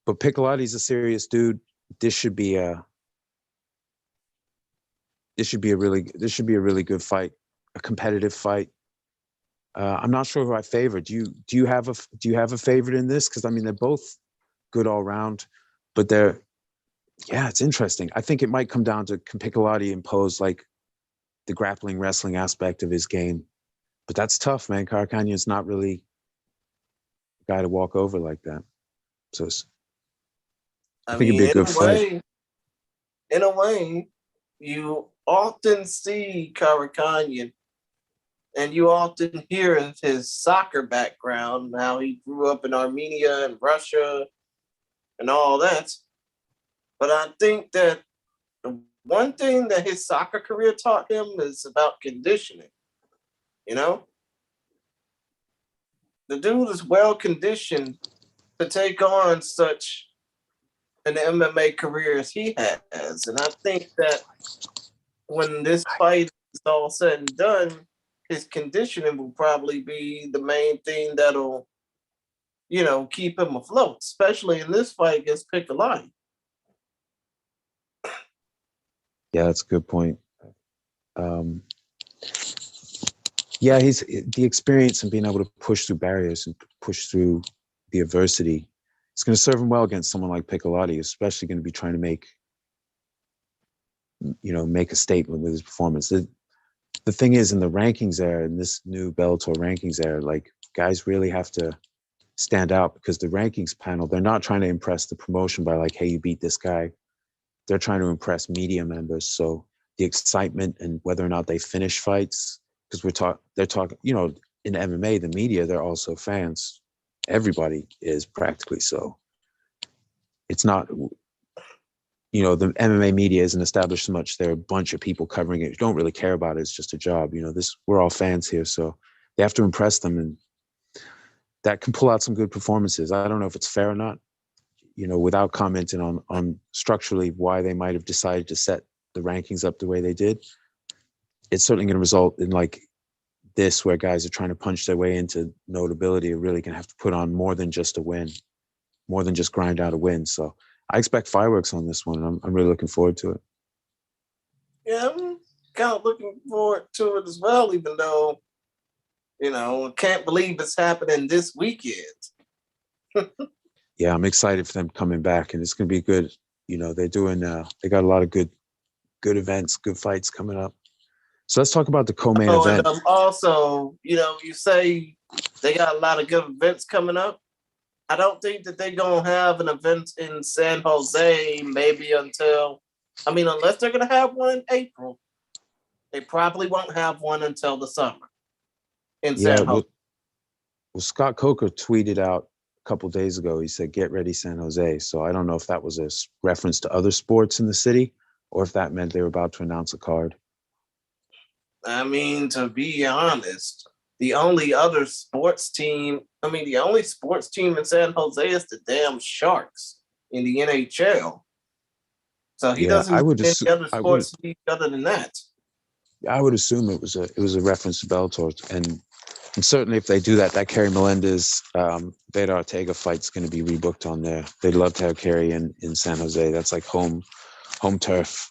But Piccolati's a serious dude. This should be a really good fight, a competitive fight. I'm not sure who I favor. Do you have a favorite in this? Because I mean, they're both good all round, but it's interesting. I think it might come down to, can Piccolati impose like the grappling wrestling aspect of his game? But that's tough, man. Karakanyan's not really a guy to walk over like that. So I think it'd be a good fight. In a way, you often see Karakanyan, and you often hear his soccer background, how he grew up in Armenia and Russia and all that. But I think that the one thing that his soccer career taught him is about conditioning. You know? The dude is well conditioned to take on such an MMA career as he has. And I think that when this fight is all said and done, his conditioning will probably be the main thing that'll, keep him afloat, especially in this fight against Piccolati. Yeah, that's a good point. He's the experience and being able to push through barriers and push through the adversity. It's going to serve him well against someone like Piccolati, especially going to be trying to make a statement with his performance. The thing is, in the rankings era, in this new Bellator rankings era, like, guys really have to stand out, because the rankings panel, they're not trying to impress the promotion by like, hey, you beat this guy. They're trying to impress media members. So the excitement and whether or not they finish fights, because they're talking, in MMA, the media, they're also fans. Everybody is practically. So it's not, the MMA media isn't established so much. There are a bunch of people covering it who don't really care about it. It's just a job. We're all fans here. So they have to impress them, and that can pull out some good performances. I don't know if it's fair or not, without commenting on structurally why they might have decided to set the rankings up the way they did. It's certainly going to result in like this, where guys are trying to punch their way into notability are really going to have to put on more than just a win, more than just grind out a win. So I expect fireworks on this one. I'm really looking forward to it. Yeah, kind of looking forward to it as well, even though, I can't believe it's happening this weekend. Yeah, I'm excited for them coming back, and it's going to be good. They're doing. They got a lot of good events, good fights coming up. So let's talk about the co-main event. And also, you say they got a lot of good events coming up. I don't think that they're gonna have an event in San Jose maybe unless they're gonna have one in April. They probably won't have one until the summer in San Jose. Well, Scott Coker tweeted out a couple days ago. He said, "Get ready, San Jose." So I don't know if that was a reference to other sports in the city, or if that meant they were about to announce a card. I mean, to be honest, the only sports team in San Jose is the damn Sharks in the NHL. So he doesn't have any other sports league other than that. I would assume it was a reference to Bellator, and certainly if they do that, that Kerry Melendez, Beta Ortega fight's going to be rebooked on there. They'd love to have Kerry in San Jose. That's like home turf.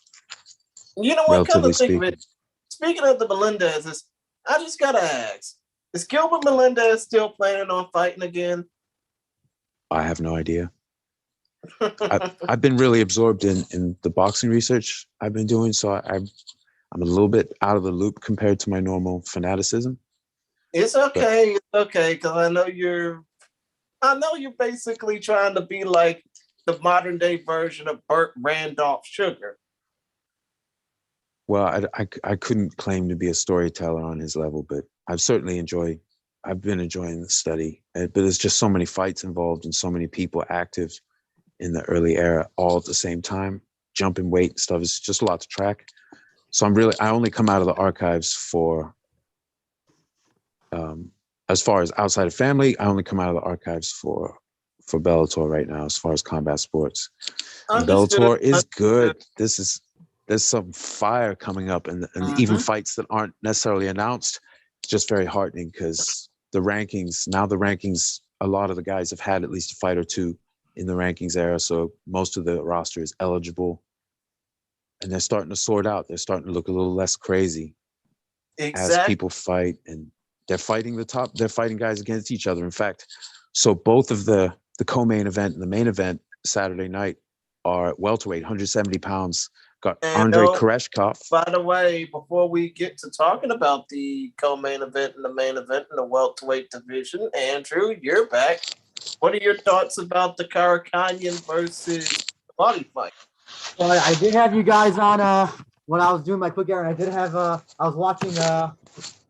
You know what? Kind of think of it. Speaking of the Melendezes, I just gotta ask: is Gilbert Melendez still planning on fighting again? I have no idea. I've been really absorbed in the boxing research I've been doing, so I'm a little bit out of the loop compared to my normal fanaticism. It's okay, because I know you're basically trying to be like the modern day version of Burt Randolph Sugar. Well, I couldn't claim to be a storyteller on his level, but I've been enjoying the study. But there's just so many fights involved and so many people active in the early era all at the same time, jumping weight and stuff. It's just a lot to track. So I only come out of the archives for, as far as outside of family, I only come out of the archives for Bellator right now, as far as combat sports. And Bellator is good. There's some fire coming up, and even fights that aren't necessarily announced. It's just very heartening because the rankings, a lot of the guys have had at least a fight or two in the rankings era. So most of the roster is eligible, and they're starting to sort out. They're starting to look a little less crazy as people fight, and they're fighting they're fighting guys against each other. In fact, so both of the co-main event and the main event Saturday night are at welterweight, 170 pounds. Got Andre Koreshkov. By the way, before we get to talking about the co-main event and the main event in the welterweight division, Andrew, you're back. What are your thoughts about the Karakanyan versus body fight? Well, I did have you guys on when I was doing my quick errand. I did have I was watching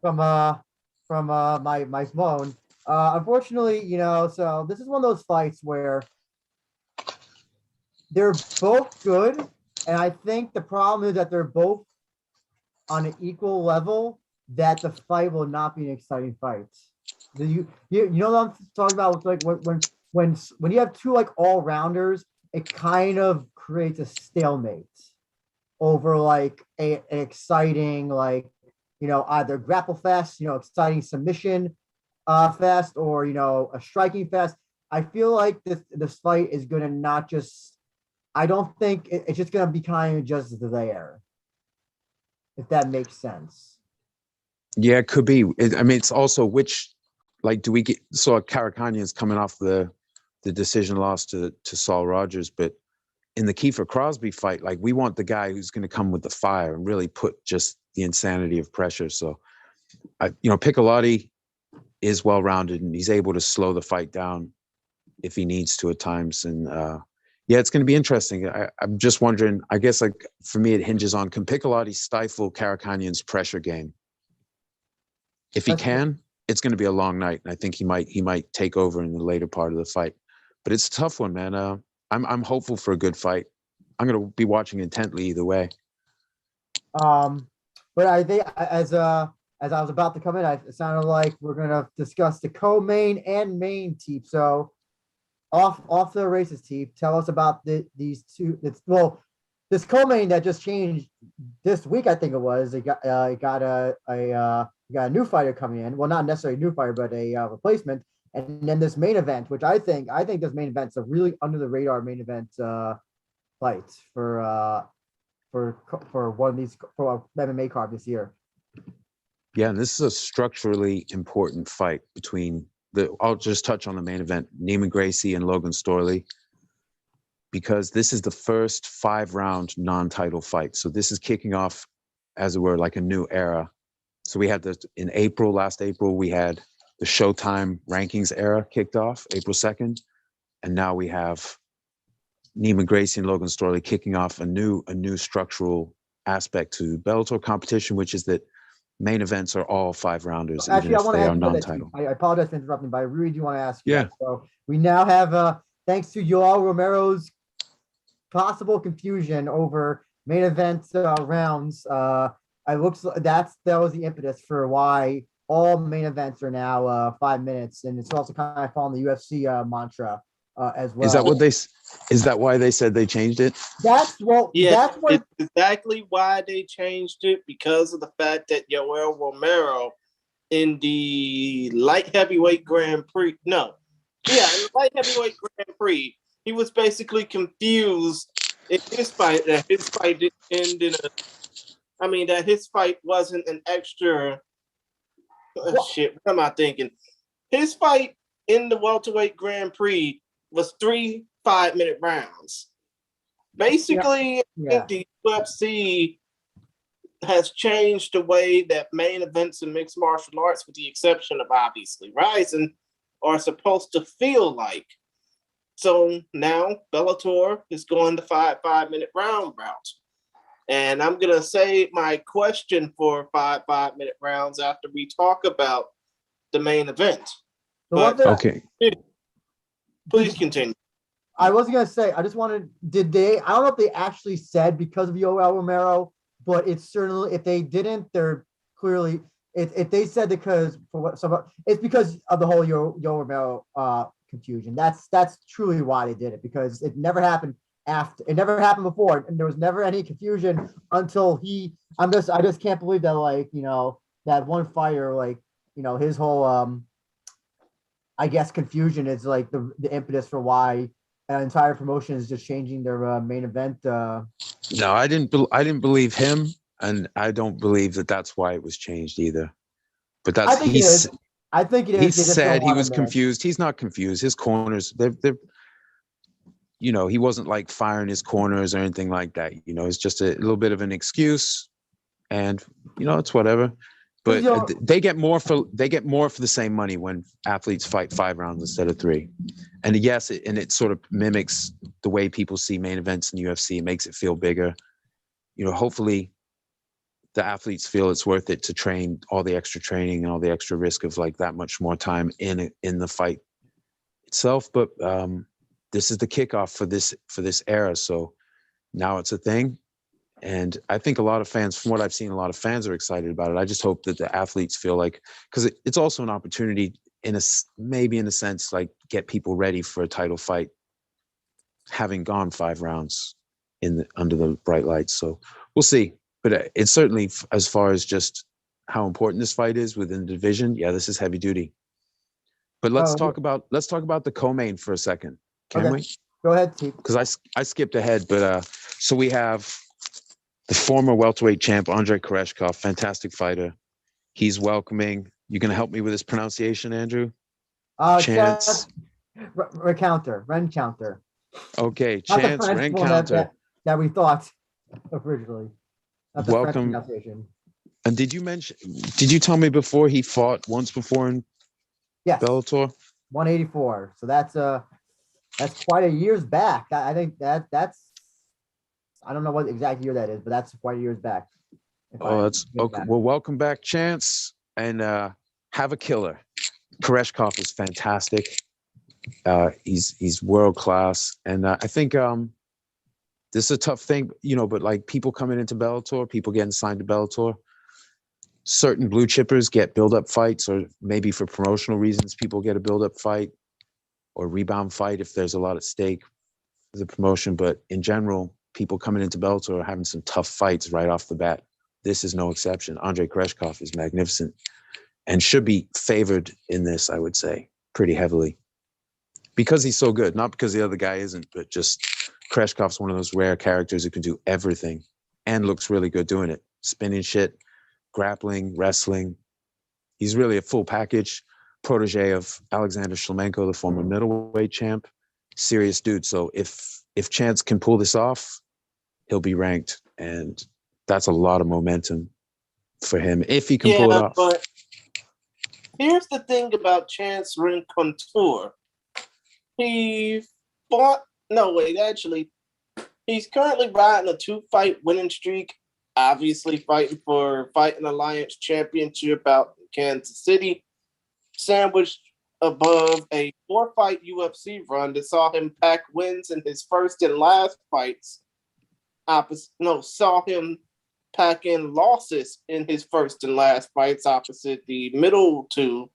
from my phone. Unfortunately, so this is one of those fights where they're both good. And I think the problem is that they're both on an equal level, that the fight will not be an exciting fight. You know what I'm talking about? It's like when you have two like all-rounders, it kind of creates a stalemate over like an exciting, like, either grapple fest, exciting submission fest, or a striking fest. I feel like this fight is gonna not just, I don't think it's just going to be kind of just there, if that makes sense. Yeah, it could be. It's also do we get, so Karakanyan's coming off the decision loss to Saul Rogers, but in the Kiefer Crosby fight, like, we want the guy who's going to come with the fire and really put just the insanity of pressure. So, Piccolati is well-rounded, and he's able to slow the fight down if he needs to at times. And, yeah, it's going to be interesting. I'm just wondering, I guess, like, for me, it hinges on, can Piccolati stifle Karakanyan's pressure game? If he can, it's going to be a long night. And I think he might take over in the later part of the fight. But it's a tough one, man. I'm hopeful for a good fight. I'm going to be watching intently either way. But I think as I was about to come in, it sounded like we're going to discuss the co-main and main team. So, off the races, Teep, tell us about these two. This co-main that just changed this week, I think it was. It got a new fighter coming in. Well, not necessarily a new fighter, but a replacement. And then this main event, which I think this main event's a really under the radar main event fight for for one of these for a MMA card this year. Yeah, and this is a structurally important fight between I'll just touch on the main event, Neiman Gracie and Logan Storley, because this is the first 5-round non-title fight. So this is kicking off, as it were, like a new era. So we had in last April, we had the Showtime rankings era kicked off, April 2nd. And now we have Neiman Gracie and Logan Storley kicking off a new structural aspect to Bellator competition, which is that main events are all 5-rounders, Actually, even I if want to they ask are you non-title. I apologize for interrupting, but I really do want to ask you. Yeah. That. So we now have, thanks to Yoel Romero's possible confusion over main event rounds, that was the impetus for why all main events are now 5 minutes, and it's also kind of following the UFC mantra as well. Is that why they said they changed it? That's exactly why they changed it, because of the fact that Yoel Romero in the light heavyweight Grand Prix, in the light heavyweight Grand Prix, he was basically confused in his fight that his fight didn't end that his fight wasn't an extra. Shit, what am I thinking? His fight in the welterweight Grand Prix was 3 5-minute rounds. Basically, I think the UFC has changed the way that main events in mixed martial arts, with the exception of obviously Rising, are supposed to feel like. So now Bellator is going the 5-minute round route. And I'm going to save my question for 5-minute rounds after we talk about the main event. Okay. Please continue. I was going to say, I just wanted, I don't know if they actually said because of Yoel Romero, but it's certainly, if they didn't, they're clearly, if they said because, it's because of the whole Yoel Romero confusion. That's truly why they did it, because it never happened before, and there was never any confusion until I just can't believe that, that one fighter, his whole I guess confusion is like the impetus for why an entire promotion is just changing their main event. No, I didn't believe him, and I don't believe that that's why it was changed either. But I think it is. He said he was confused. He's not confused. His corners, they're he wasn't like firing his corners or anything like that. It's just a little bit of an excuse, and it's whatever. But they get more for the same money when athletes fight 5 rounds instead of 3. And yes, it sort of mimics the way people see main events in UFC. It makes it feel bigger. Hopefully the athletes feel it's worth it to train all the extra training and all the extra risk of like that much more time in the fight itself. But this is the kickoff for this era. So now it's a thing. And I think a lot of fans, from what I've seen, a lot of fans are excited about it. I just hope that the athletes feel like, because it's also an opportunity maybe in a sense, like get people ready for a title fight, having gone 5 rounds under the bright lights. So we'll see. But it's certainly, as far as just how important this fight is within the division, this is heavy duty. But let's talk about the co-main for a second, can we? Go ahead, T. Because I skipped ahead, but so we have the former welterweight champ, Andre Koreshkov, fantastic fighter. He's welcoming. You going to help me with his pronunciation, Andrew? Chance. Rencounter. Okay, Chance Rencounter. That we thought originally. Welcome. And did you tell me before he fought once before in Bellator? 184. So that's quite a years back. I think that's, I don't know what exact year that is, but that's quite a years back. That's okay. Well, welcome back, Chance, and have a killer. Koreshkov is fantastic. He's world class, and I think this is a tough thing, but like people coming into Bellator, people getting signed to Bellator, certain blue chippers get build-up fights, or maybe for promotional reasons, people get a build-up fight or rebound fight if there's a lot at stake for the promotion. But in general, people coming into Bellator are having some tough fights right off the bat. This is no exception. Andre Kreshkov is magnificent and should be favored in this, I would say, pretty heavily. Because he's so good, not because the other guy isn't, but just Kreshkov's one of those rare characters who can do everything. and looks really good doing it. Spinning shit, grappling, wrestling. He's really a full package. Protege of Alexander Shlemenko, the former middleweight champ. Serious dude. So if Chance can pull this off, he'll be ranked, and that's a lot of momentum for him if he can pull it off. But here's the thing about Chance Rencontre. He's currently riding a 2-fight winning streak, obviously fighting for Fighting Alliance Championship out in Kansas City, sandwiched above a 4-fight UFC run that saw him pack wins in his first and last fights. Saw him pack in losses in his first and last fights opposite the middle two,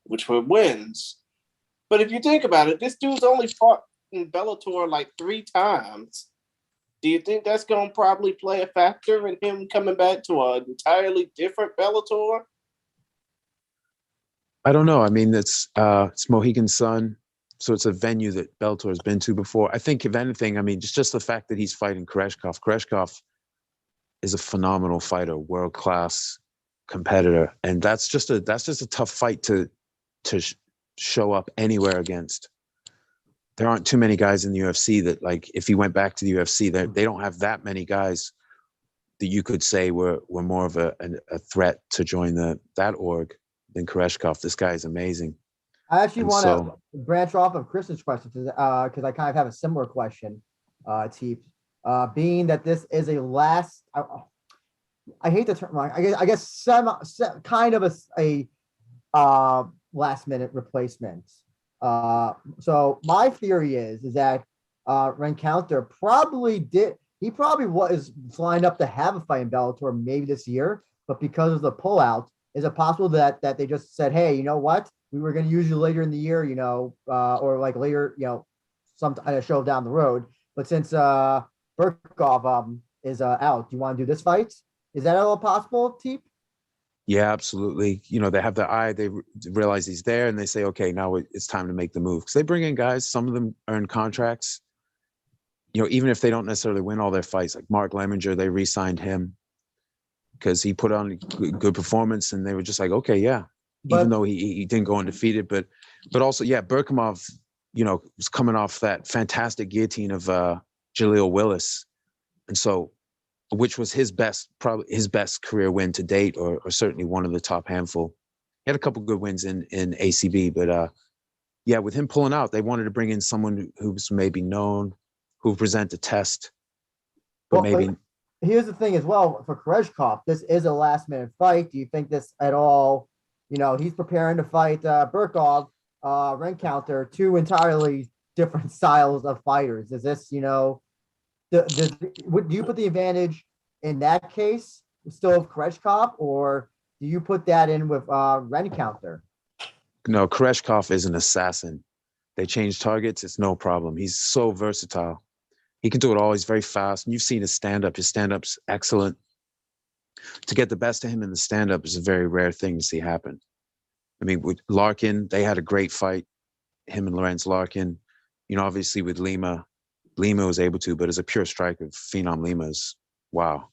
which were wins. But if you think about it, this dude's only fought in Bellator like 3 times. Do you think that's going to probably play a factor in him coming back to an entirely different Bellator? I don't know. I mean, it's Mohegan Sun, so it's a venue that Bellator has been to before. I think, if anything, I mean, just the fact that he's fighting Koreshkov. Koreshkov is a phenomenal fighter, world-class competitor, and that's just a tough fight to show up anywhere against. There aren't too many guys in the UFC that, like, if he went back to the UFC, they don't have that many guys that you could say were more of a threat to join that org than Koreshkov. This guy is amazing. I actually want to branch off of Chris's question because I kind of have a similar question, Teep. Being that this is a last, I hate the term. I guess kind of a last minute replacement. So my theory is that Rencounter probably was lined up to have a fight in Bellator maybe this year, but because of the pullout, is it possible that they just said, hey, you know what, we were going to use you later in the year, or like later, some show down the road, but since Burkov is out, do you want to do this fight? Is that at all possible, Teep? Yeah, absolutely. They have their eye. They realize he's there, and they say, okay, now it's time to make the move. Because they bring in guys. Some of them earn contracts. Even if they don't necessarily win all their fights, like Mark Lemminger, they re-signed him because he put on a good performance, and they were just like, okay, yeah. Even though he didn't go undefeated, but also, yeah, Berkhamov, was coming off that fantastic guillotine of Jaleel Willis, and so, which was probably his best career win to date, or certainly one of the top handful. He had a couple good wins in ACB, but yeah, with him pulling out, they wanted to bring in someone who's maybe known, who present a test, but maybe. Here's the thing as well for Koreshkov. This is a last minute fight. Do you think this at all? He's preparing to fight Burkov, Rencounter, 2 entirely different styles of fighters. Is this, do you put the advantage in that case still of Koreshkov, or do you put that in with Rencounter? No, Koreshkov is an assassin. They change targets. It's no problem. He's so versatile. He can do it all. He's very fast. And you've seen his stand-up. His stand-up's excellent. To get the best of him in the stand-up is a very rare thing to see happen. I mean, with Larkin, they had a great fight, him and Lorenz Larkin. Obviously with Lima was able to, but as a pure striker, Phenom Lima's, wow.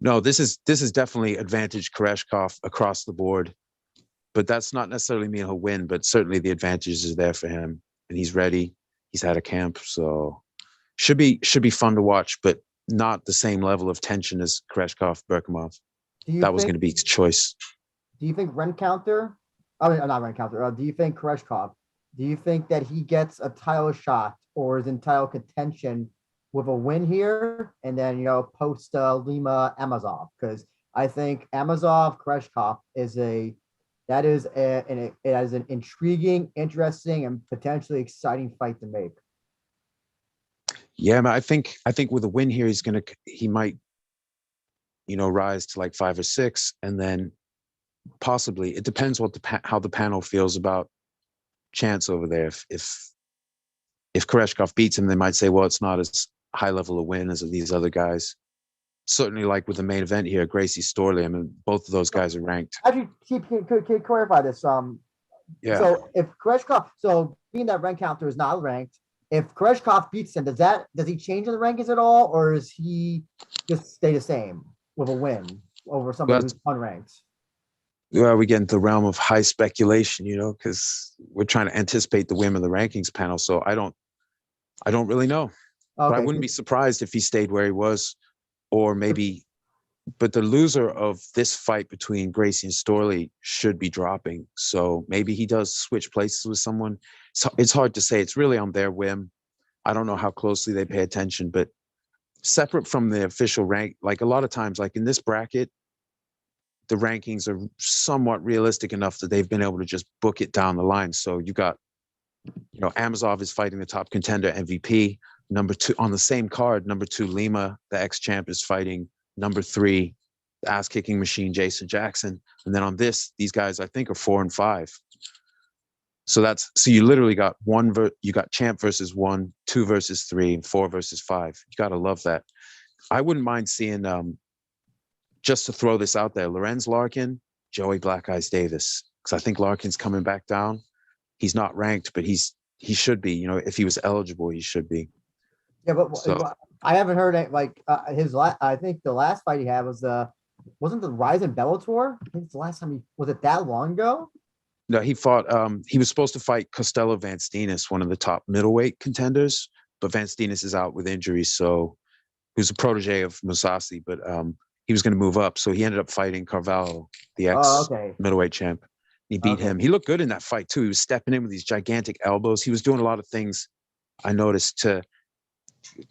No, this is definitely advantage Koreshkov across the board, but that's not necessarily mean he'll win, but certainly the advantage is there for him, and he's ready. He's had a camp, so should be fun to watch, but not the same level of tension as Koreshkov Berkhamov. That was going to be his choice. Do you think Rencounter? I mean, not Rencounter. Do you think Koreshkov? Do you think that he gets a title shot or is in title contention with a win here, and then post Lima Amazov? Because I think Amazov Koreshkov is an intriguing, interesting, and potentially exciting fight to make. Yeah, man, I think with a win here, he might, rise to like 5 or 6, and then possibly it depends how the panel feels about Chance over there. If Koreshkov beats him, they might say, well, it's not as high level a win as these other guys. Certainly, like with the main event here, Gracie Storley. I mean, both of those guys are ranked. Actually, can clarify this. Yeah. So if Koreshkov, being that Rencounter is not ranked, if Koreshkov beats him, does he change in the rankings at all, or is he just stay the same with a win over somebody who's unranked? Well, we get into the realm of high speculation, because we're trying to anticipate the women of the rankings panel. So I don't really know. Okay. But I wouldn't be surprised if he stayed where he was, or maybe. But the loser of this fight between Gracie and Storley should be dropping. So maybe he does switch places with someone. So it's hard to say. It's really on their whim. I don't know how closely they pay attention, but separate from the official rank, like a lot of times, like in this bracket, the rankings are somewhat realistic enough that they've been able to just book it down the line. So you got, Amazov is fighting the top contender MVP. Number 2 on the same card, number 2 Lima, the ex-champ, is fighting number 3, the ass-kicking machine, Jason Jackson. And then on this, these guys, I think, are 4 and 5. So you literally got you got champ versus 1, 2 versus 3, and 4 versus 5. You got to love that. I wouldn't mind seeing, just to throw this out there, Lorenz Larkin, Joey Black Eyes Davis, because I think Larkin's coming back down. He's not ranked, but he should be. If he was eligible, he should be. Yeah, but I haven't heard it, like his last. I think the last fight he had wasn't the Rise in Bellator? I think it's the last time was it that long ago? No, he fought. He was supposed to fight Costello Vanstinas, one of the top middleweight contenders, but Vanstinas is out with injuries. So he was a protege of Musasi, but he was going to move up. So he ended up fighting Carvalho, the ex-middleweight champ. He beat him. He looked good in that fight too. He was stepping in with these gigantic elbows. He was doing a lot of things, I noticed, to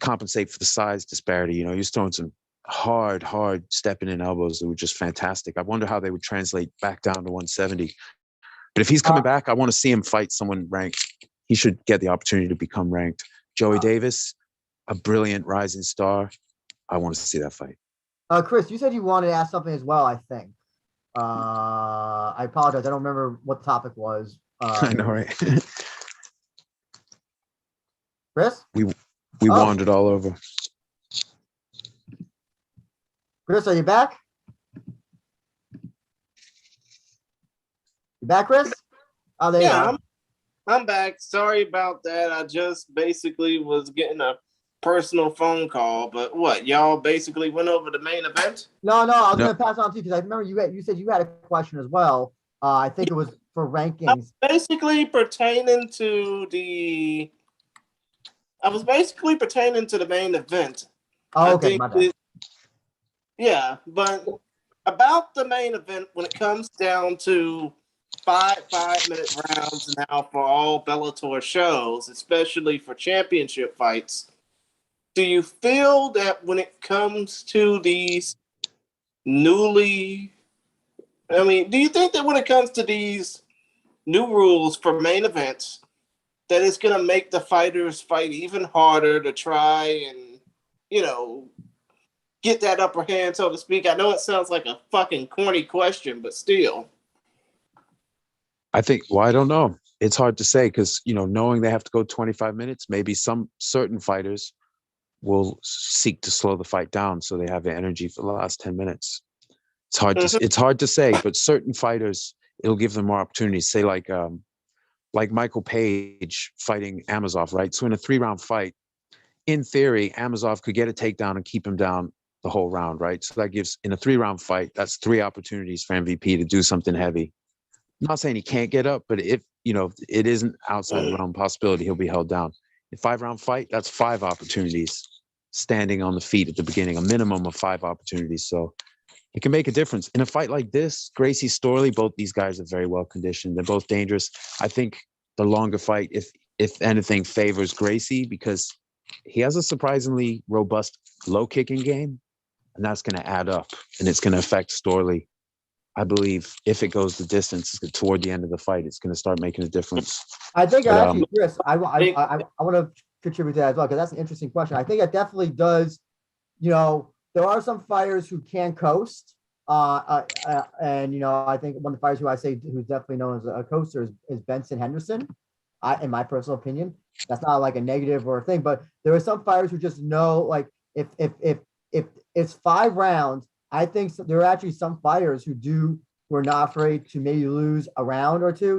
compensate for the size disparity. He was throwing some hard stepping in elbows that were just fantastic. I wonder how they would translate back down to 170. But if he's coming back, I want to see him fight someone ranked. He should get the opportunity to become ranked. Joey Davis, a brilliant rising star. I want to see that fight. Chris, you said you wanted to ask something as well, I think. I apologize. I don't remember what the topic was. I know, right? Chris? We wandered all over. Chris, are you back? You back, Chris? Oh, there you go. I'm back. Sorry about that. I just basically was getting a personal phone call, but what, y'all basically went over the main event? No, I was going to pass on to you because I remember you said you had a question as well. I think it was for rankings. Basically pertaining to the main event. Oh, okay, my bad. Yeah, but about the main event, when it comes down to 5-minute rounds now for all Bellator shows, especially for championship fights, do you feel that when it comes to these do you think that when it comes to these new rules for main events, that it's going to make the fighters fight even harder to try and, get that upper hand, so to speak? I know it sounds like a fucking corny question, but still. I don't know. It's hard to say because, knowing they have to go 25 minutes, maybe some certain fighters will seek to slow the fight down so they have the energy for the last 10 minutes. It's hard to say, but certain fighters, it'll give them more opportunities. Say like Michael Page fighting Amazov, right? So in a 3-round fight, in theory, Amazov could get a takedown and keep him down the whole round, right? So that gives, in a 3-round fight, that's 3 opportunities for MVP to do something heavy. I'm not saying he can't get up, but if, it isn't outside the realm possibility, he'll be held down. In 5-round fight, that's 5 opportunities standing on the feet at the beginning, a minimum of 5 opportunities. So it can make a difference. In a fight like this, Gracie Storley, both these guys are very well conditioned. They're both dangerous. I think the longer fight, if anything, favors Gracie because he has a surprisingly robust low kicking game, and that's going to add up, and it's going to affect Storley. I believe if it goes the distance toward the end of the fight, it's going to start making a difference. I think actually, Chris, I want to contribute to that as well because that's an interesting question. I think it definitely does. There are some fighters who can coast, and I think one of the fighters who I say who's definitely known as a coaster is Benson Henderson. In my personal opinion, that's not like a negative or a thing, but there are some fighters who just know, like if it's 5 rounds. I think there are actually some fighters who are not afraid to maybe lose a round or two,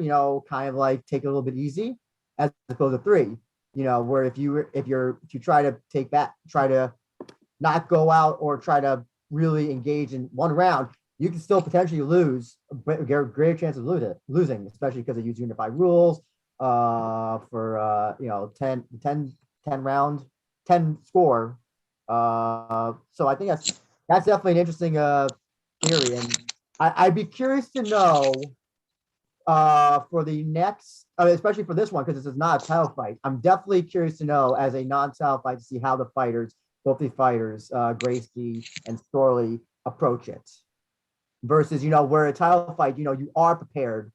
kind of like take it a little bit easy as opposed to 3. you know, where if you try to not go out or try to really engage in one round, you can still potentially lose, but greater chance of losing, especially because they use unified rules for you know, 10 round, 10 score. So I think that's definitely an interesting theory, and I'd be curious to know for the next, especially for this one, because this is not a title fight. I'm definitely curious to know, as a non-title fight, to see how both the fighters, Gracie and Storley, approach it. Versus, you know, where a title fight, you know, you are prepared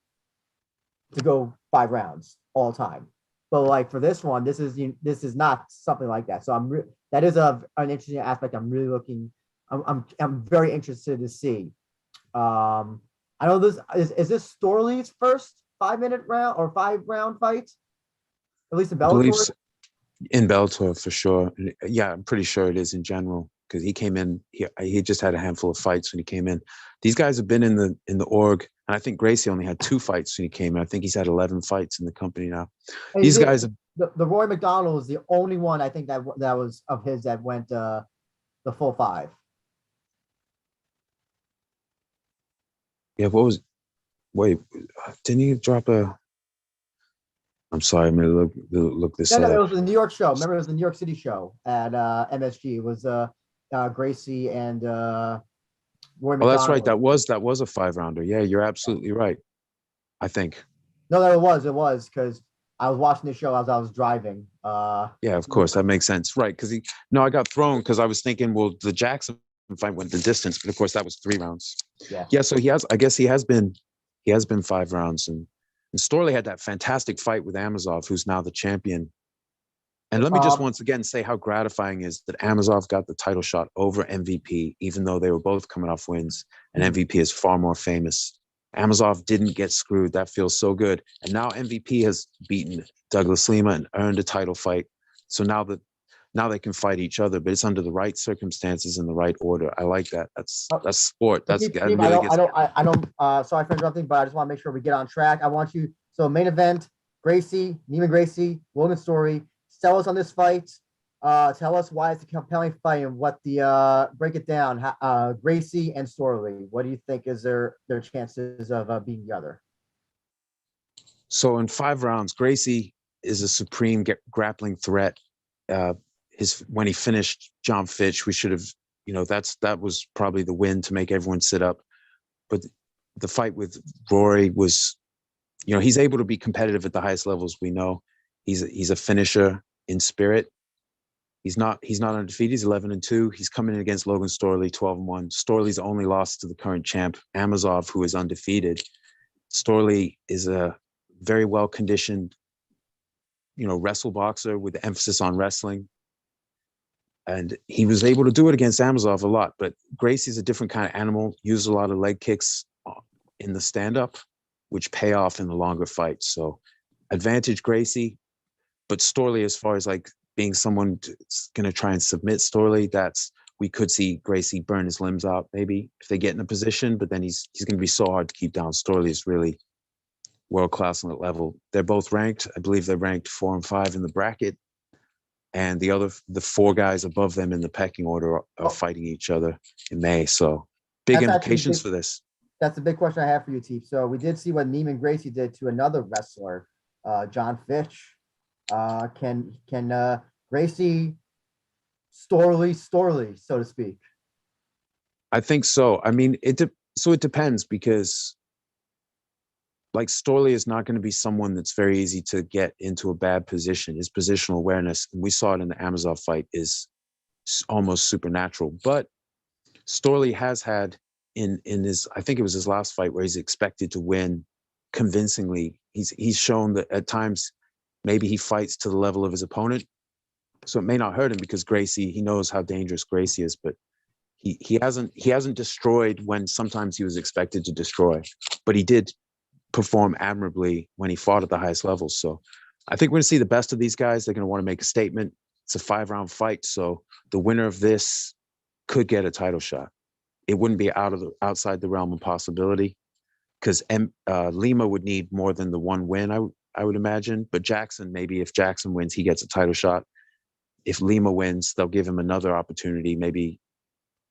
to go 5 rounds all the time. But like for this one, this is not something like that. So that is an interesting aspect. I'm really I'm very interested to see. I know this is this Storley's first 5-minute round or 5-round fight, at least in Bellator. In Bellator for sure. Yeah, I'm pretty sure it is in general, because he came in. He just had a handful of fights when he came in. These guys have been in the org, and I think Gracie only had 2 fights when he came in. I think he's had 11 fights in the company now. And these guys have, the Roy McDonald was the only one I think that was of his that went the full 5. Yeah, wait, didn't he drop a? I'm sorry, I'm gonna look this up. No, it was the New York show. Remember, it was the New York City show at MSG. It was Gracie and Roy McDonald. Oh, that's right. That was a 5-rounder. Yeah, you're absolutely right. I think. No, it was because I was watching the show as I was driving. Yeah, of course, that makes sense, right? Because I got thrown because I was thinking, well, the Jackson fight went the distance, but of course that was 3 rounds. Yeah. So he has been 5 rounds, and Storley had that fantastic fight with Amosov, who's now the champion. And let me just once again say how gratifying it is that Amosov got the title shot over MVP, even though they were both coming off wins, and MVP is far more famous. Amosov didn't get screwed. That feels so good. And now MVP has beaten Douglas Lima and earned a title fight. So now they can fight each other, but it's under the right circumstances in the right order. I like that. That's sport. Sorry for interrupting, but I just want to make sure we get on track. I want you, so main event, Neiman Gracie, Logan Storley. Tell us on this fight. Tell us why it's a compelling fight and what break it down. Gracie and Storley, what do you think is their chances of beating the other? So in 5 rounds, Gracie is a supreme grappling threat. When he finished John Fitch, we should have, that was probably the win to make everyone sit up. But the fight with Rory was, he's able to be competitive at the highest levels. We know he's a finisher in spirit. He's not undefeated. He's 11-2. He's coming in against Logan Storley, 12-1. Storley's only lost to the current champ, Amosov, who is undefeated. Storley is a very well conditioned, wrestle boxer with emphasis on wrestling. And he was able to do it against Amosov a lot. But Gracie's a different kind of animal, uses a lot of leg kicks in the stand-up, which pay off in the longer fights. So advantage Gracie, but Storley, as far as like being someone going to try and submit Storley, we could see Gracie burn his limbs out maybe if they get in a position, but then he's going to be so hard to keep down. Storley is really world-class on that level. They're both ranked. I believe they're ranked 4 and 5 in the bracket. And the 4 guys above them in the pecking order are fighting each other in May. So big implications for this. That's a big question I have for you, Teep. So we did see what Neiman Gracie did to another wrestler, John Fitch. Can Gracie Storley, so to speak? I think so. I mean, it depends, because like Storley is not going to be someone that's very easy to get into a bad position. His positional awareness, and we saw it in the Amosov fight, is almost supernatural. But Storley has had in his, I think it was his last fight, where he's expected to win convincingly. He's shown that at times maybe he fights to the level of his opponent. So it may not hurt him, because Gracie, he knows how dangerous Gracie is, but he hasn't destroyed when sometimes he was expected to destroy. But he did perform admirably when he fought at the highest levels. So I think we're going to see the best of these guys. They're going to want to make a statement. It's a 5-round fight, so the winner of this could get a title shot. It wouldn't be outside the realm of possibility, because Lima would need more than the 1 win. I would imagine. But Jackson, maybe if Jackson wins, he gets a title shot. If Lima wins, they'll give him another opportunity. Maybe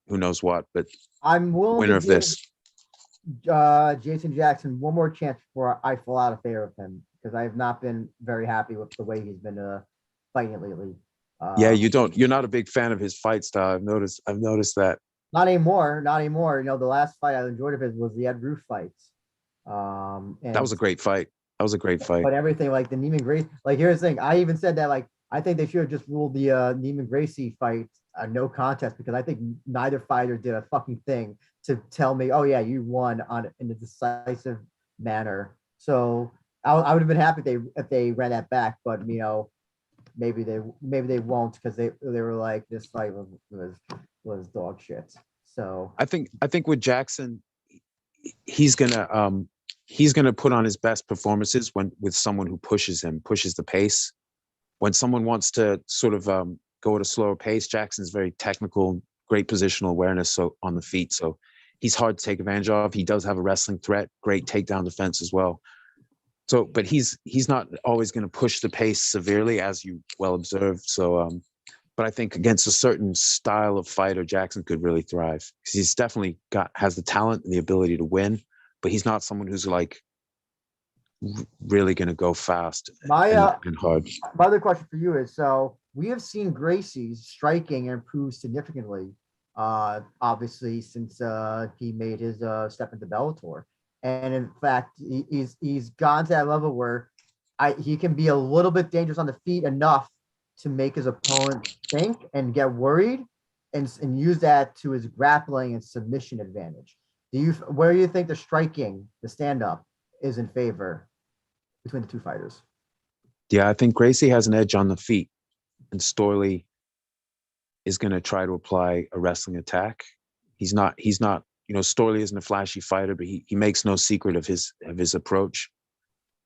who knows what. But I'm willing winner to of this. Jason Jackson one more chance before I fall out of favor of him, because I have not been very happy with the way he's been fighting it lately. You're not a big fan of his fight style. I've noticed that. Not anymore. You know, the last fight I enjoyed of his was the Ed Roof fights. And That was a great fight. But everything like the Neiman Gracie, like here's the thing. I even said that like I think they should have just ruled the Neiman Gracie fight a no contest, because I think neither fighter did a fucking thing to tell me, oh yeah, you won in a decisive manner. So I would have been happy if they ran that back, but you know, maybe they won't, because they were like, this fight was dog shit. So I think with Jackson, he's gonna put on his best performances with someone who pushes the pace. When someone wants to sort of go at a slower pace, Jackson's very technical, great positional awareness on the feet. So he's hard to take advantage of. He does have a wrestling threat, great takedown defense as well. So, but he's not always going to push the pace severely, as you well observed. So, but I think against a certain style of fighter, Jackson could really thrive, because he's definitely has the talent and the ability to win, but he's not someone who's like really going to go fast and hard. My other question for you is, so we have seen Gracie's striking improve significantly, obviously since he made his step into Bellator. And in fact, he's gone to that level where he can be a little bit dangerous on the feet enough to make his opponent think and get worried, and use that to his grappling and submission advantage. Where do you think the striking, the stand-up, is in favor between the two fighters? Yeah, I think Gracie has an edge on the feet, and Storley is going to try to apply a wrestling attack. He's not, you know, Storley isn't a flashy fighter, but he makes no secret of his approach,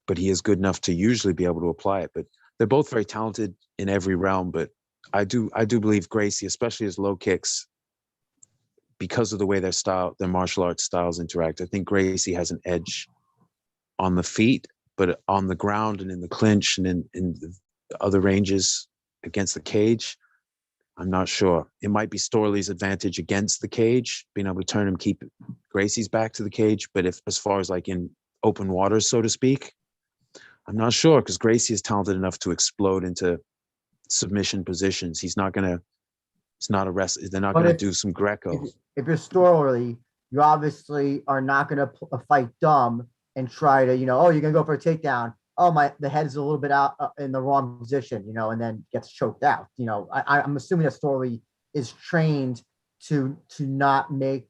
but he is good enough to usually be able to apply it. But they're both very talented in every realm, but I do believe Gracie, especially his low kicks, because of the way their martial arts styles interact, I think Gracie has an edge on the feet, but on the ground and in the clinch and in the other ranges against the cage, I'm not sure. It might be Storley's advantage against the cage, being able to turn him, keep Gracie's back to the cage. But as far as like in open waters, so to speak, I'm not sure, because Gracie is talented enough to explode into submission positions. He's not a wrestler. They're not going to do some Greco. If you're Storley, you obviously are not going to fight dumb and try to, you know, oh, you're going to go for a takedown. Oh, the head's a little bit out in the wrong position, you know, and then gets choked out. You know, I'm assuming that Storley is trained to not make,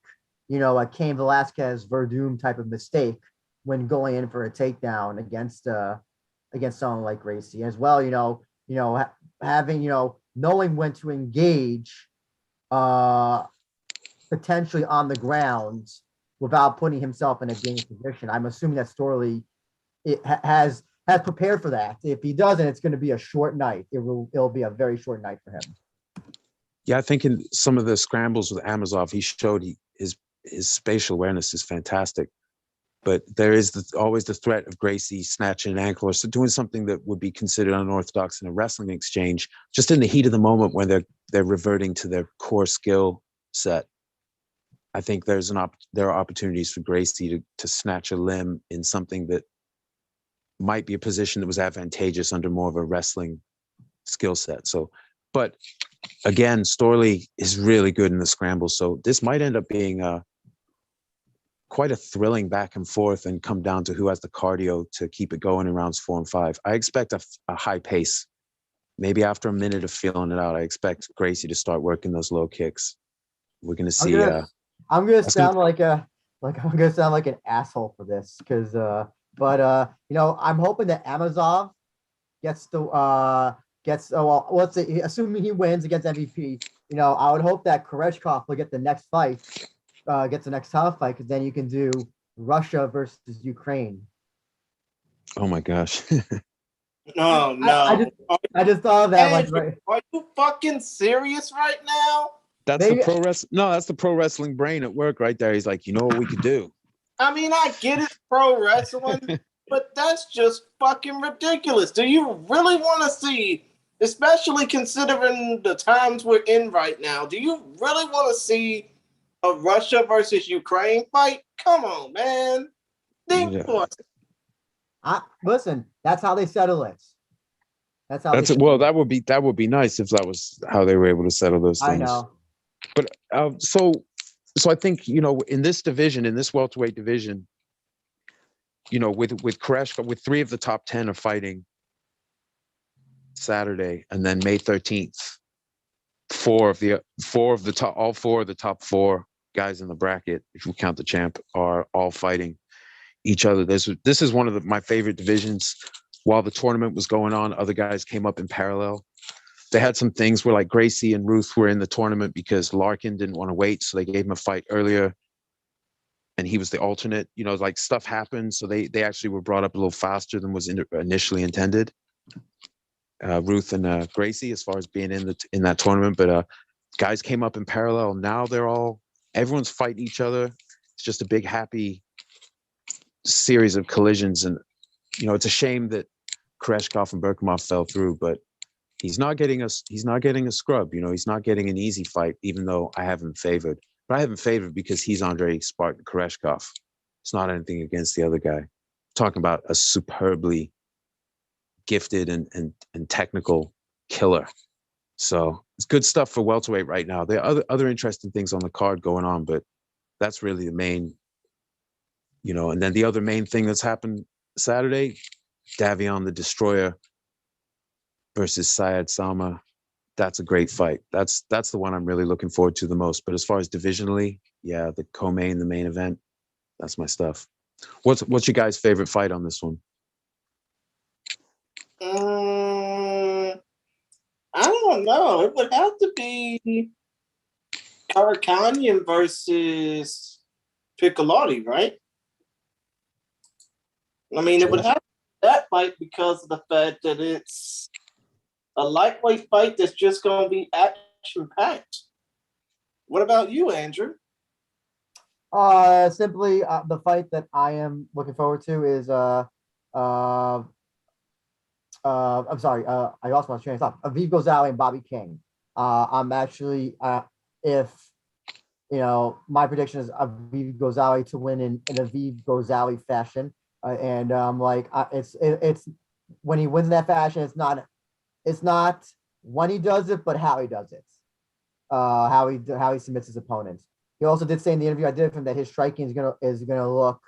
you know, a Cain Velasquez Verdum type of mistake when going in for a takedown against someone like Gracie as well. Having, you know, knowing when to engage potentially on the ground without putting himself in a dangerous position. I'm assuming that Storley has prepared for that. If he doesn't, it's going to be a short night. It'll be a very short night for him. Yeah, I think in some of the scrambles with Amazov, he showed his spatial awareness is fantastic. But there is always the threat of Gracie snatching an ankle or doing something that would be considered unorthodox in a wrestling exchange, just in the heat of the moment when they're reverting to their core skill set. I think there are opportunities for Gracie to snatch a limb in something that might be a position that was advantageous under more of a wrestling skill set. So, but again, Storley is really good in the scramble. So this might end up being quite a thrilling back and forth and come down to who has the cardio to keep it going in rounds 4 and 5. I expect a high pace. Maybe after a minute of feeling it out, I expect Gracie to start working those low kicks. We're going to see. I'm gonna sound like an asshole for this, because I'm hoping that Amazov gets let's say, assuming he wins against MVP, you know, I would hope that Koreshkov will get the next fight, gets the next title fight, because then you can do Russia versus Ukraine. Oh my gosh. No. I just thought of that. Are you fucking serious right now? That's the pro wrestling brain at work right there. He's like, you know what we could do? I mean, I get it, pro wrestling, But that's just fucking ridiculous. Do you really want to see, especially considering the times we're in right now, do you really want to see a Russia versus Ukraine fight? Come on, man. Think twice. Listen, that's how they settle it. That's how. Well, that would be nice if that was how they were able to settle those things. I know. But so I think, you know, in this division, in this welterweight division, you know, with Koreshkov, with 3 of the top 10 are fighting Saturday, and then May 13th, all 4 of the top 4 guys in the bracket, if you count the champ, are all fighting each other. This is one of my favorite divisions. While the tournament was going on, other guys came up in parallel. They had some things where like Gracie and Ruth were in the tournament because Larkin didn't want to wait, so they gave him a fight earlier, and he was the alternate. You know, like stuff happened, so they actually were brought up a little faster than was initially intended. Ruth and Gracie, as far as being in that tournament, but guys came up in parallel. Now everyone's fighting each other. It's just a big happy series of collisions, and you know, it's a shame that Kreshkov and Berkimov fell through, but he's not getting a scrub. You know, he's not getting an easy fight, even though I have him favored. But I have him favored because he's Andrei Spartan Koreshkov. It's not anything against the other guy. I'm talking about a superbly gifted and technical killer. So it's good stuff for welterweight right now. There are other interesting things on the card going on, but that's really the main, you know. And then the other main thing that's happened Saturday, Davion the Destroyer versus Syed Salma. That's a great fight. That's the one I'm really looking forward to the most. But as far as divisionally, yeah, the co-main, the main event, that's my stuff. What's your guys' favorite fight on this one? I don't know. It would have to be Karakanyan versus Piccolati, right? I mean, it would have to be that fight because of the fact that it's a lightweight fight that's just going to be action-packed. What about you, Andrew? Simply the fight that I am looking forward to is I'm sorry, I lost my train of thought. Aviv Ghazali and Bobby King. I'm actually if you know, my prediction is Aviv Ghazali to win in Aviv Ghazali fashion, and it's when he wins in that fashion, it's not when he does it, but how he does it, how he submits his opponents. He also did say in the interview I did with him that his striking is gonna look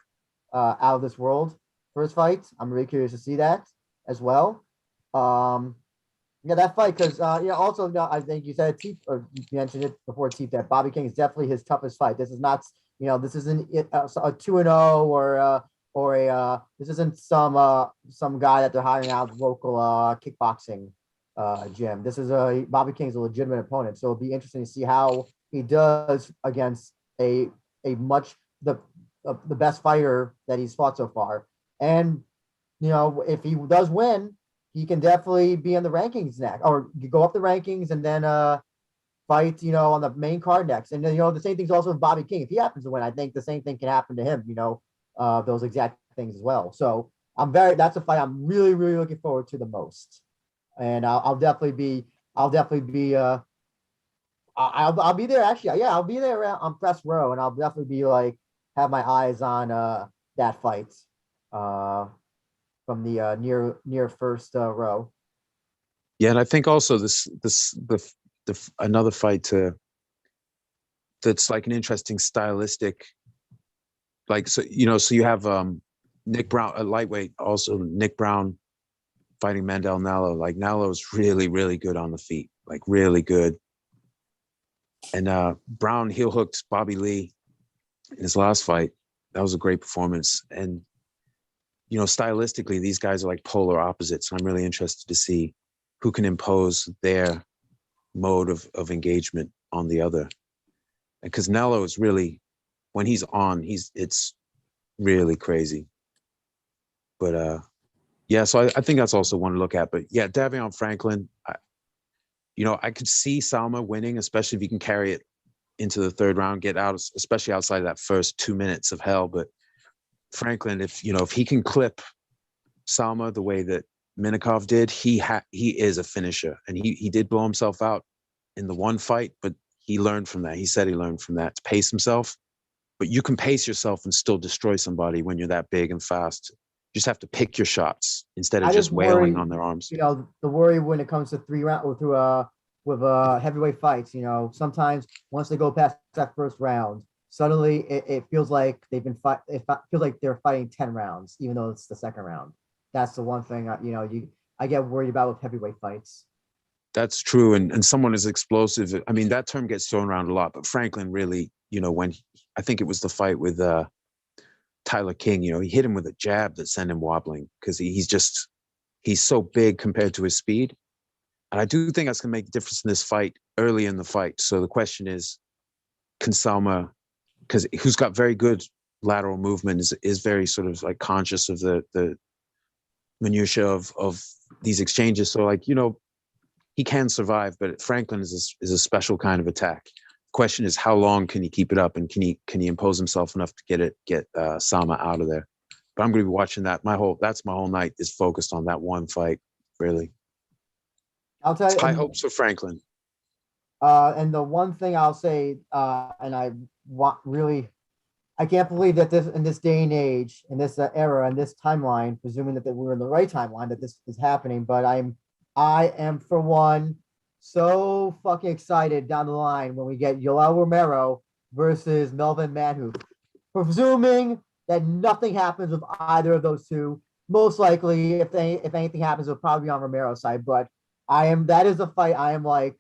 out of this world for his fights. I'm really curious to see that as well. Yeah, that fight, because also I think you said Teep, or you mentioned it before, Teep, that Bobby King is definitely his toughest fight. This is not, this isn't a 2-0 or this isn't some guy that they're hiring out of the local kickboxing gym. This is Bobby King's a legitimate opponent, so it'll be interesting to see how he does against the best fighter that he's fought so far. And if he does win, he can definitely be in the rankings next, or go up the rankings and then fight, on the main card next. And the same thing's also with Bobby King. If he happens to win, I think the same thing can happen to him. Those exact things as well. So that's a fight I'm really, really looking forward to the most. And I'll definitely be I'll be there. Actually, yeah, I'll be there on press row, and I'll definitely be have my eyes on that fight from the near first row. Yeah, and I think also another fight that's like an interesting stylistic, so you have Nick Brown, a lightweight, also Nick Brown fighting Mandel Nallo. Like Nallo's really, really good on the feet, like really good. And Brown heel hooked Bobby Lee in his last fight. That was a great performance. And stylistically, these guys are like polar opposites. I'm really interested to see who can impose their mode of engagement on the other. And because Nello is really, when he's on, it's really crazy. But yeah, so I think that's also one to look at. But yeah, Davion Franklin, I could see Salma winning, especially if he can carry it into the third round, get out, especially outside of that first 2 minutes of hell. But Franklin, if he can clip Salma the way that Minikov did, he is a finisher, and he did blow himself out in the one fight, but he learned from that. He said he learned from that to pace himself. But you can pace yourself and still destroy somebody when you're that big and fast. You just have to pick your shots instead of just wailing on their arms. You know, the worry when it comes to 3 round or through with heavyweight fights, you know, sometimes once they go past that first round, suddenly it feels like they've been it feels like they're fighting 10 rounds, even though it's the second round. That's the one thing, you know, I get worried about with heavyweight fights. That's true. And someone is explosive. I mean, that term gets thrown around a lot, but Franklin really, you know, I think it was the fight with Tyler King, you know, he hit him with a jab that sent him wobbling because he's so big compared to his speed. And I do think that's going to make a difference in this fight early in the fight. So the question is, can Salma, because who's got very good lateral movement, is very sort of like conscious of the minutiae of these exchanges. So like, you know, he can survive, but Franklin is a special kind of attack. Question is, how long can he keep it up, and can he impose himself enough to get Salma out of there? But I'm going to be watching that. That's my whole night is focused on that one fight. Really, I'll tell you. High hopes for Franklin. And the one thing I'll say, and I can't believe that in this day and age, in this era, in this timeline, presuming that we're in the right timeline, that this is happening. But I am for one so fucking excited down the line when we get Yoel Romero versus Melvin Manhoef. Presuming that nothing happens with either of those two, most likely, if anything happens, it'll probably be on Romero's side. But that is a fight I am like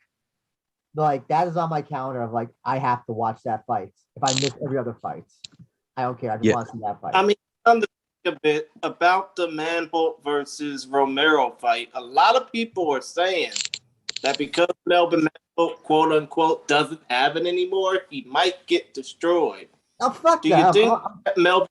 that is on my calendar of like, I have to watch that fight. If I miss every other fight, I don't care. I just want to see that fight. I mean, a bit about the Manhoef versus Romero fight. A lot of people are saying that because Melvin Manhoef, quote unquote, doesn't have it anymore, he might get destroyed. Oh, fuck Do that. you think that Melvin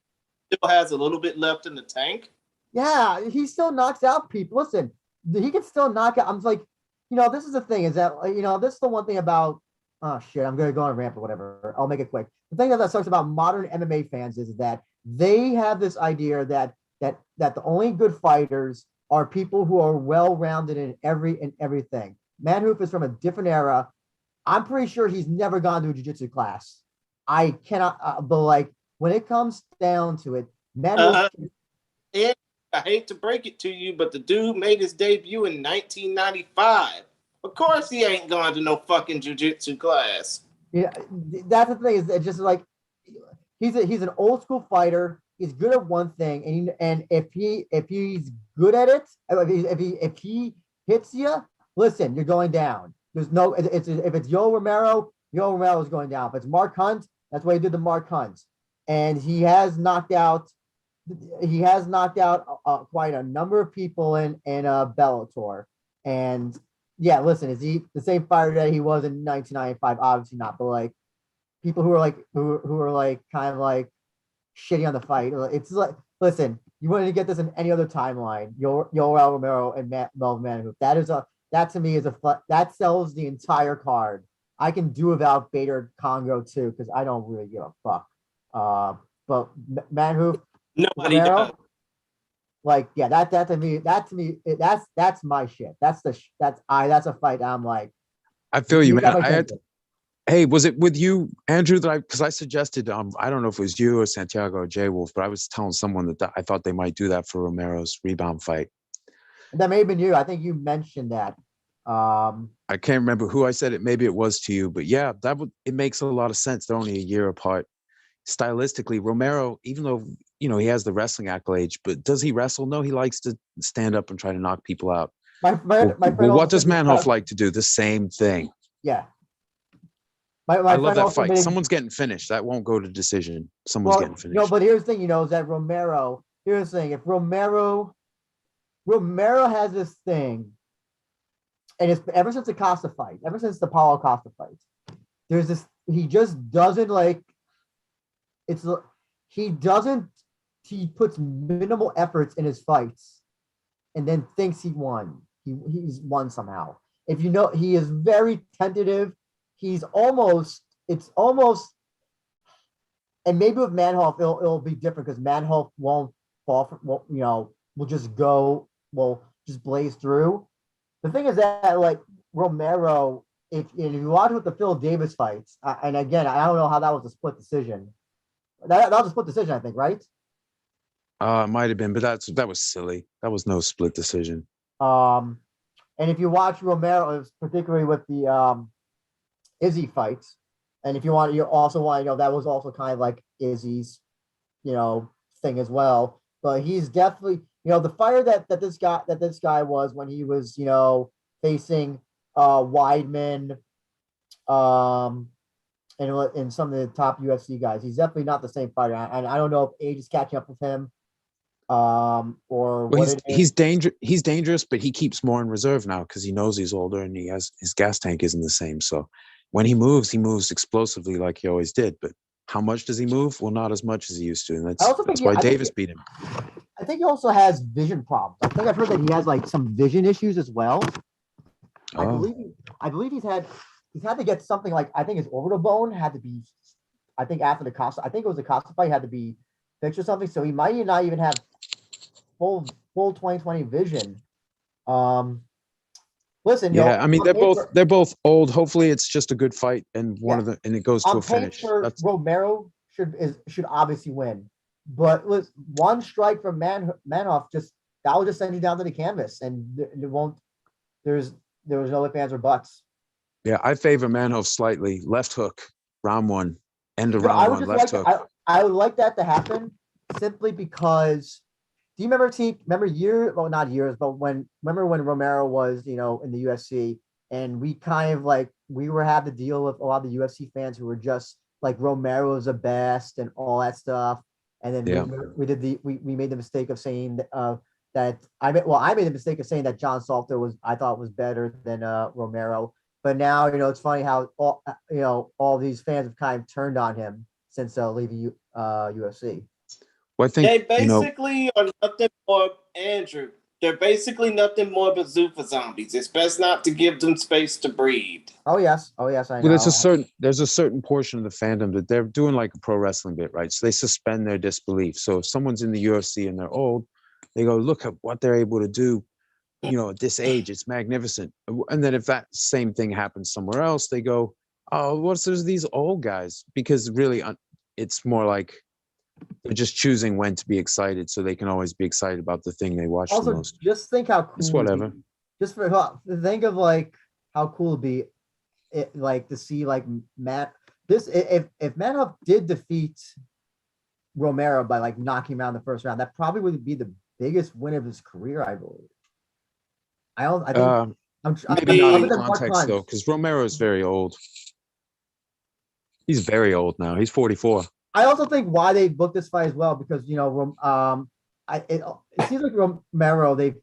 still has a little bit left in the tank? Yeah, he still knocks out people. Listen, he can still knock out. I'm like, you know, this is the thing, is that, you know, this is the one thing about, oh shit, I'm going to go on a rant or whatever. I'll make it quick. The thing that sucks about modern MMA fans is that they have this idea that the only good fighters are people who are well-rounded in everything. Manhoef is from a different era. I'm pretty sure he's never gone to a jiu-jitsu class. I cannot, but like, when it comes down to it, Manhoef. And I hate to break it to you, but the dude made his debut in 1995. Of course he ain't gone to no fucking jiu-jitsu class. Yeah, that's the thing, is that just like, he's an old school fighter. He's good at one thing, and if he's good at it, if he hits you, listen, you're going down. There's no, if it's Yoel Romero is going down. If it's Mark Hunt, that's why he did the Mark Hunt, and he has knocked out quite a number of people in Bellator. And yeah, listen, is he the same fighter that he was in 1995? Obviously not, but like, people who are like kind of like shitty on the fight. It's like, listen, you wanted to get this in any other timeline, Yoel Romero and Melvin Manhoef. That to me is that sells the entire card. I can do without Bader Congo too, because I don't really give a fuck. But Manhoef, nobody does. Like, yeah, that to me, that's my shit. That's a fight. I'm like, I feel you, man. Hey, was it with you, Andrew, because I suggested, I don't know if it was you or Santiago or Jay Wolf, but I was telling someone that I thought they might do that for Romero's rebound fight. That may have been you. I think you mentioned that. I can't remember who I said it. Maybe it was to you, but yeah, it makes a lot of sense. They're only a year apart. Stylistically, Romero, even though, you know, he has the wrestling accolades, but does he wrestle? No, he likes to stand up and try to knock people out. My friend what does Manhoef like to do? The same thing. Yeah. I love that fight. Someone's getting finished. That won't go to decision. Someone's getting finished. No, but here's the thing, you know, is that Romero, here's the thing. If Romero has this thing, and it's ever since the Costa fight, ever since the Paulo Costa fight, there's this, he just doesn't like, he puts minimal efforts in his fights and then thinks he won. He's won somehow. If you know, he is very tentative. It's almost, and maybe with Manhoef, it'll be different because Manhoef won't fall for, will just just blaze through. The thing is that like Romero, if you watch with the Phil Davis fights, and again, I don't know how that was a split decision. That was a split decision, I think, right? It might have been, but that was silly. That was no split decision. And if you watch Romero, particularly with the Izzy fights, and if you also want to know, that was also kind of like Izzy's, thing as well. But he's definitely, the fighter that this guy was when he was, facing Weidman, and some of the top UFC guys. He's definitely not the same fighter, and I don't know if age is catching up with him, or well, what he's dangerous, but he keeps more in reserve now because he knows he's older and his gas tank isn't the same. So when he moves explosively like he always did. But how much does he move? Well, not as much as he used to, and that's why Davis beat him. I think he also has vision problems. I think I've heard that he has like some vision issues as well. Oh. I believe he's had to get something like, I think his orbital bone had to be, I think after the Costa, I think it was the Costa fight, had to be fixed or something. So he might not even have full 20/20 vision. Listen, yeah, I mean they're both old. Hopefully it's just a good fight and it goes to a finish. Romero should obviously win, but one strike from Manhoff that will just send you down to the canvas, and it won't. There was no ifs, ands, or buts. Yeah, I favor Manhoff slightly. Left hook, round one, end of round one, left hook. I would like that to happen simply because. Do you remember not years, but remember when Romero was, in the UFC, and we kind of like, we had to deal with a lot of the UFC fans who were just like, Romero's the best and all that stuff. And then we made the mistake of saying that I made the mistake of saying that John Salter I thought was better than Romero. But now, it's funny how all these fans have kind of turned on him since leaving UFC. Well, I think they basically are nothing more, Andrew. They're basically nothing more but Zuffa zombies. It's best not to give them space to breathe. Oh yes, I know. Well, there's a certain portion of the fandom that they're doing like a pro wrestling bit, right? So they suspend their disbelief. So if someone's in the UFC and they're old, they go, look at what they're able to do. At this age, it's magnificent. And then if that same thing happens somewhere else, they go, oh, there's these old guys? Because really, it's more like. They're just choosing when to be excited, so they can always be excited about the thing they watch the most. Just think how cool. It's whatever. Think of like how cool it'd be, to see like Matt. If Manhoff did defeat Romero by like knocking him out in the first round, that probably would be the biggest win of his career, I believe. Maybe not in context though, because Romero is very old. He's very old now. He's 44. I also think why they booked this fight as well, because it seems like Romero they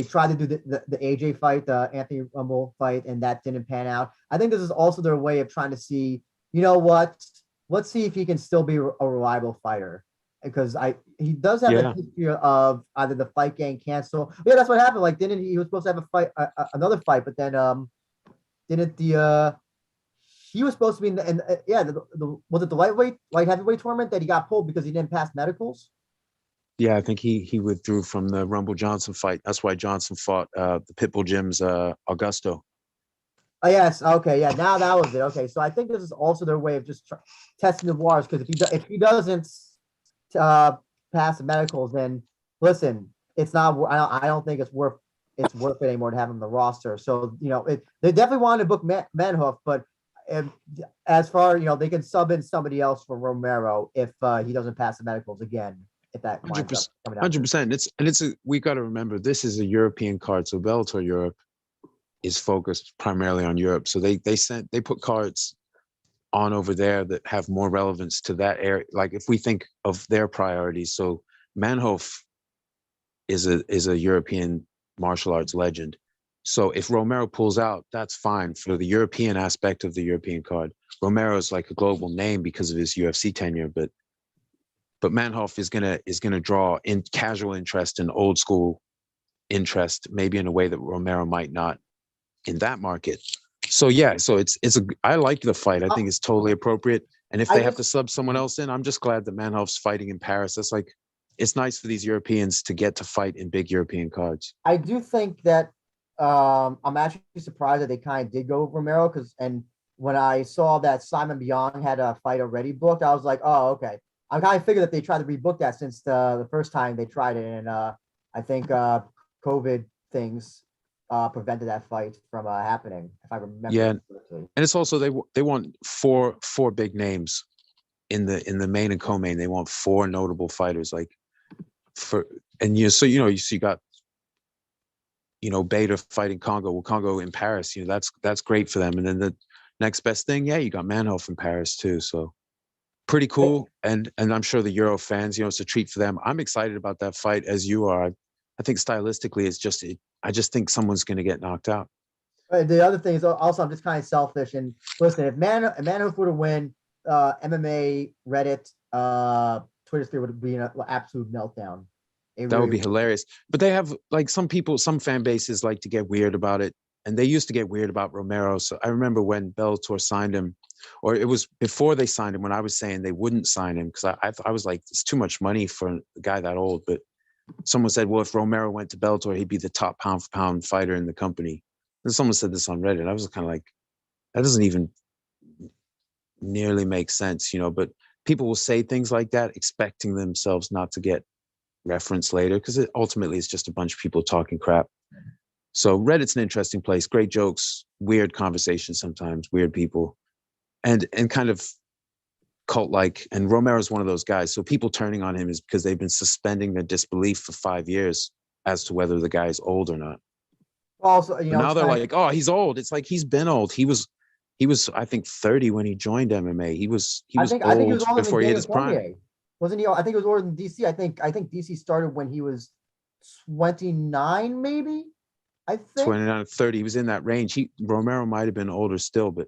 tried to do the AJ fight, the Anthony Rumble fight, and that didn't pan out. I think this is also their way of trying to see, let's see if he can still be a reliable fighter, because he does have a history of either the fight getting canceled. Yeah, that's what happened. Like, he was supposed to have a fight, another fight, but then he was supposed to be was it the light heavyweight tournament that he got pulled because he didn't pass medicals? Yeah, I think he withdrew from the Rumble Johnson fight. That's why Johnson fought the Pitbull Gym's Augusto. Oh yes, okay, yeah. Now that was it. Okay, so I think this is also their way of just testing the waters, because if he doesn't pass the medicals, then listen, it's not. I don't think it's worth it anymore to have him on the roster. So they definitely wanted to book Manhoff, but. As far they can sub in somebody else for Romero if he doesn't pass the medicals again. If that 100%, we got to remember this is a European card, so Bellator Europe is focused primarily on Europe. So they put cards on over there that have more relevance to that area. Like if we think of their priorities, so Manhoff is a European martial arts legend. So if Romero pulls out, that's fine for the European aspect of the European card. Romero is like a global name because of his UFC tenure, but Manhoff is gonna draw in casual interest and old school interest, maybe in a way that Romero might not in that market. So I like the fight. I think it's totally appropriate. And if they have to sub someone else in, I'm just glad that Manhoff's fighting in Paris. That's like it's nice for these Europeans to get to fight in big European cards. I do think that I'm actually surprised that they kind of did go with Romero and when I saw that Simon Biong had a fight already booked, I was like, oh, okay. I kind of figured that they tried to rebook that since the first time they tried it, and I think COVID things prevented that fight from happening, if I remember. Yeah, correctly. And it's also they want four big names in the main and co-main. They want 4 notable fighters, like you got Bader fighting Congo. Well, Congo in Paris, that's great for them. And then the next best thing, you got Manhoef in Paris too. So pretty cool. And I'm sure the Euro fans, it's a treat for them. I'm excited about that fight as you are. I think stylistically, I just think someone's going to get knocked out. The other thing is also I'm just kind of selfish. And listen, if Manhoef were to win, MMA Reddit, Twitter sphere would be an absolute meltdown. That would be hilarious. But they have some fan bases like to get weird about it. And they used to get weird about Romero. So I remember when Bellator signed him, or it was before they signed him, when I was saying they wouldn't sign him because I was like, it's too much money for a guy that old. But someone said, well, if Romero went to Bellator, he'd be the top pound for pound fighter in the company. And someone said this on Reddit. I was kind of like, that doesn't even nearly make sense, but people will say things like that, expecting themselves not to get referenced later because ultimately it's just a bunch of people talking crap. So Reddit's an interesting place. Great jokes, weird conversations sometimes, weird people, and kind of cult-like. And Romero's one of those guys. So people turning on him is because they've been suspending their disbelief for 5 years as to whether the guy is old or not. Also, now they're like, oh, he's old. It's like he's been old. He was, I think, 30 when he joined MMA. He was I think he was older before than he hit his prime. Kanye. Wasn't he? I think it was older than DC. I think DC started when he was 29, maybe. I think 29, 30. He was in that range. Romero might have been older still, but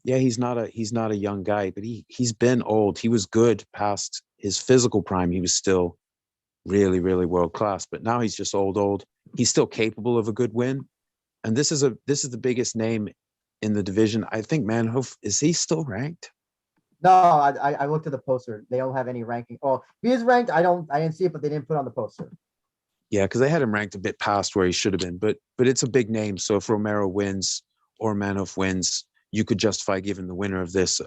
yeah, he's not a young guy, but he's been old. He was good past his physical prime. He was still really, really world class, but now he's just old. He's still capable of a good win. And this is the biggest name in the division. I think Manhoef, is he still ranked? No, I looked at the poster. They don't have any ranking. Oh, he is ranked. I didn't see it, but they didn't put it on the poster. Yeah, because they had him ranked a bit past where he should have been, but it's a big name. So if Romero wins or Manhoef wins, you could justify giving the winner of this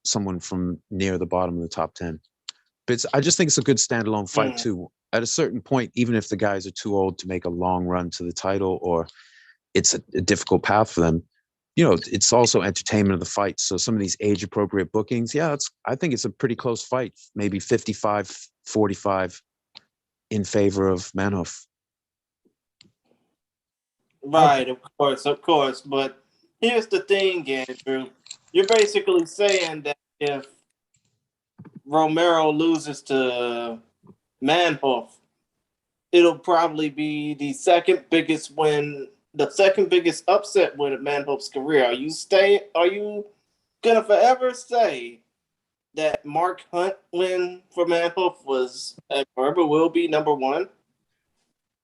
someone from near the bottom of the top 10. But I just think it's a good standalone fight too. At a certain point, even if the guys are too old to make a long run to the title or it's a difficult path for them, it's also entertainment of the fight. So some of these age appropriate bookings, I think it's a pretty close fight, maybe 55-45 in favor of Manhoef. Right, of course. But here's the thing, Andrew. You're basically saying that if Romero loses to Manhoef, it'll probably be the second biggest upset win of Manhoef's career. Are you gonna forever say that Mark Hunt win for Manhoef was forever will be number one?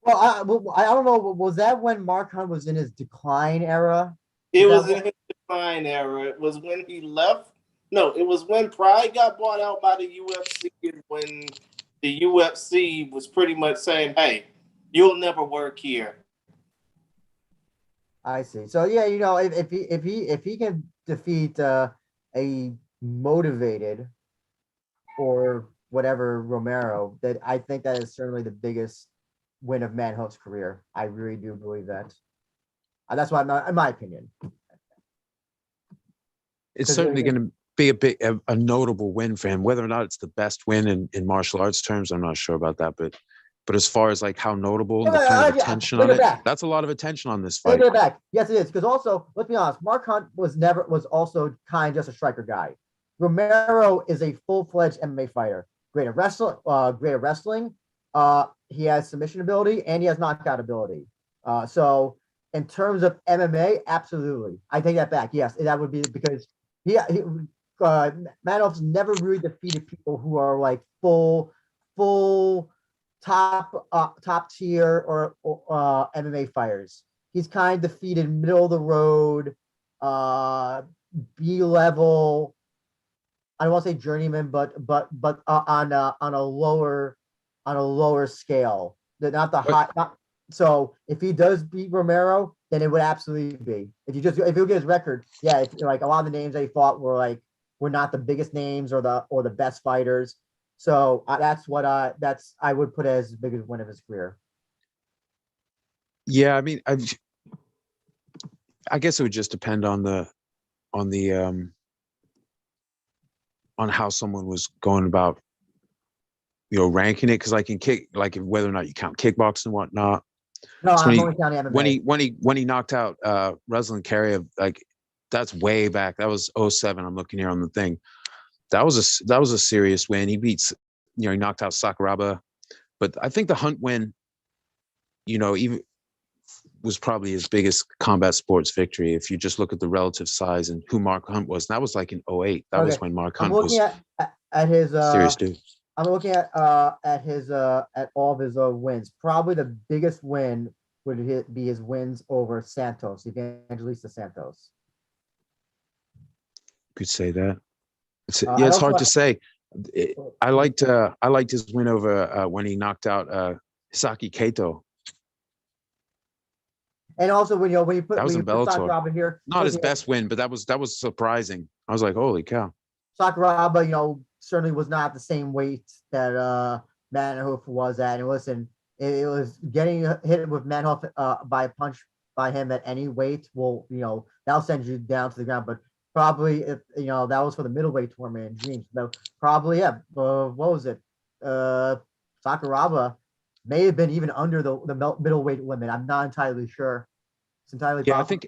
Well, I don't know. Was that when Mark Hunt was in his decline era? It was in his decline era. It was when he left. No, it was when Pride got bought out by the UFC, and when the UFC was pretty much saying, "Hey, you'll never work here." I see. So yeah, if he can defeat a motivated or whatever Romero, that I think that is certainly the biggest win of Manhoef's career. I really do believe that. That's why, in my opinion, it's certainly going to be a notable win for him. Whether or not it's the best win in martial arts terms, I'm not sure about that. But as far as like how notable, the kind of attention on it, that's a lot of attention on this fight. Take it back. Yes, it is. Because also, let's be honest, Mark Hunt was also kind of just a striker guy. Romero is a full-fledged MMA fighter. Great at wrestling. He has submission ability and he has knockout ability. So in terms of MMA, absolutely. I take that back. Yes, that would be because Manhoef's never really defeated people who are like full top tier or MMA fighters. He's kind of defeated middle of the road, B level. I don't want to say journeyman, but on a lower on a lower scale. Not the high. So if he does beat Romero, then it would absolutely be. If you look at his record, yeah, if, like a lot of the names that he fought were not the biggest names or the best fighters. So that's what I would put as the biggest win of his career. Yeah, I mean, I guess it would just depend on how someone was going about, ranking it. Because whether or not you count kickboxing and whatnot. No, I'm only counting MMA. When he knocked out Ruslan Karayev, that's way back. That was 2007. I'm looking here on the thing. That was a serious win. He beats, he knocked out Sakuraba. But I think the Hunt win, even was probably his biggest combat sports victory. If you just look at the relative size and who Mark Hunt was, and that was in 2008. That was when Mark Hunt was at his serious dude. I'm looking at his at all of his wins. Probably the biggest win would be his wins over Santos, Evangelista Santos. Could say that. It's hard to say. I liked his win over when he knocked out Hisaki Kato. And also when you put Bellator here, not his best win, but that was surprising. I was like, holy cow. Sakuraba, certainly was not the same weight that Manhoef was at. And listen, it was getting hit with Manhoef by a punch by him at any weight will, that'll send you down to the ground. But probably if that was for the middleweight tournament in Dreams. So probably, yeah. What was it? Sakuraba may have been even under the middleweight limit. I'm not entirely sure. It's entirely possible. I think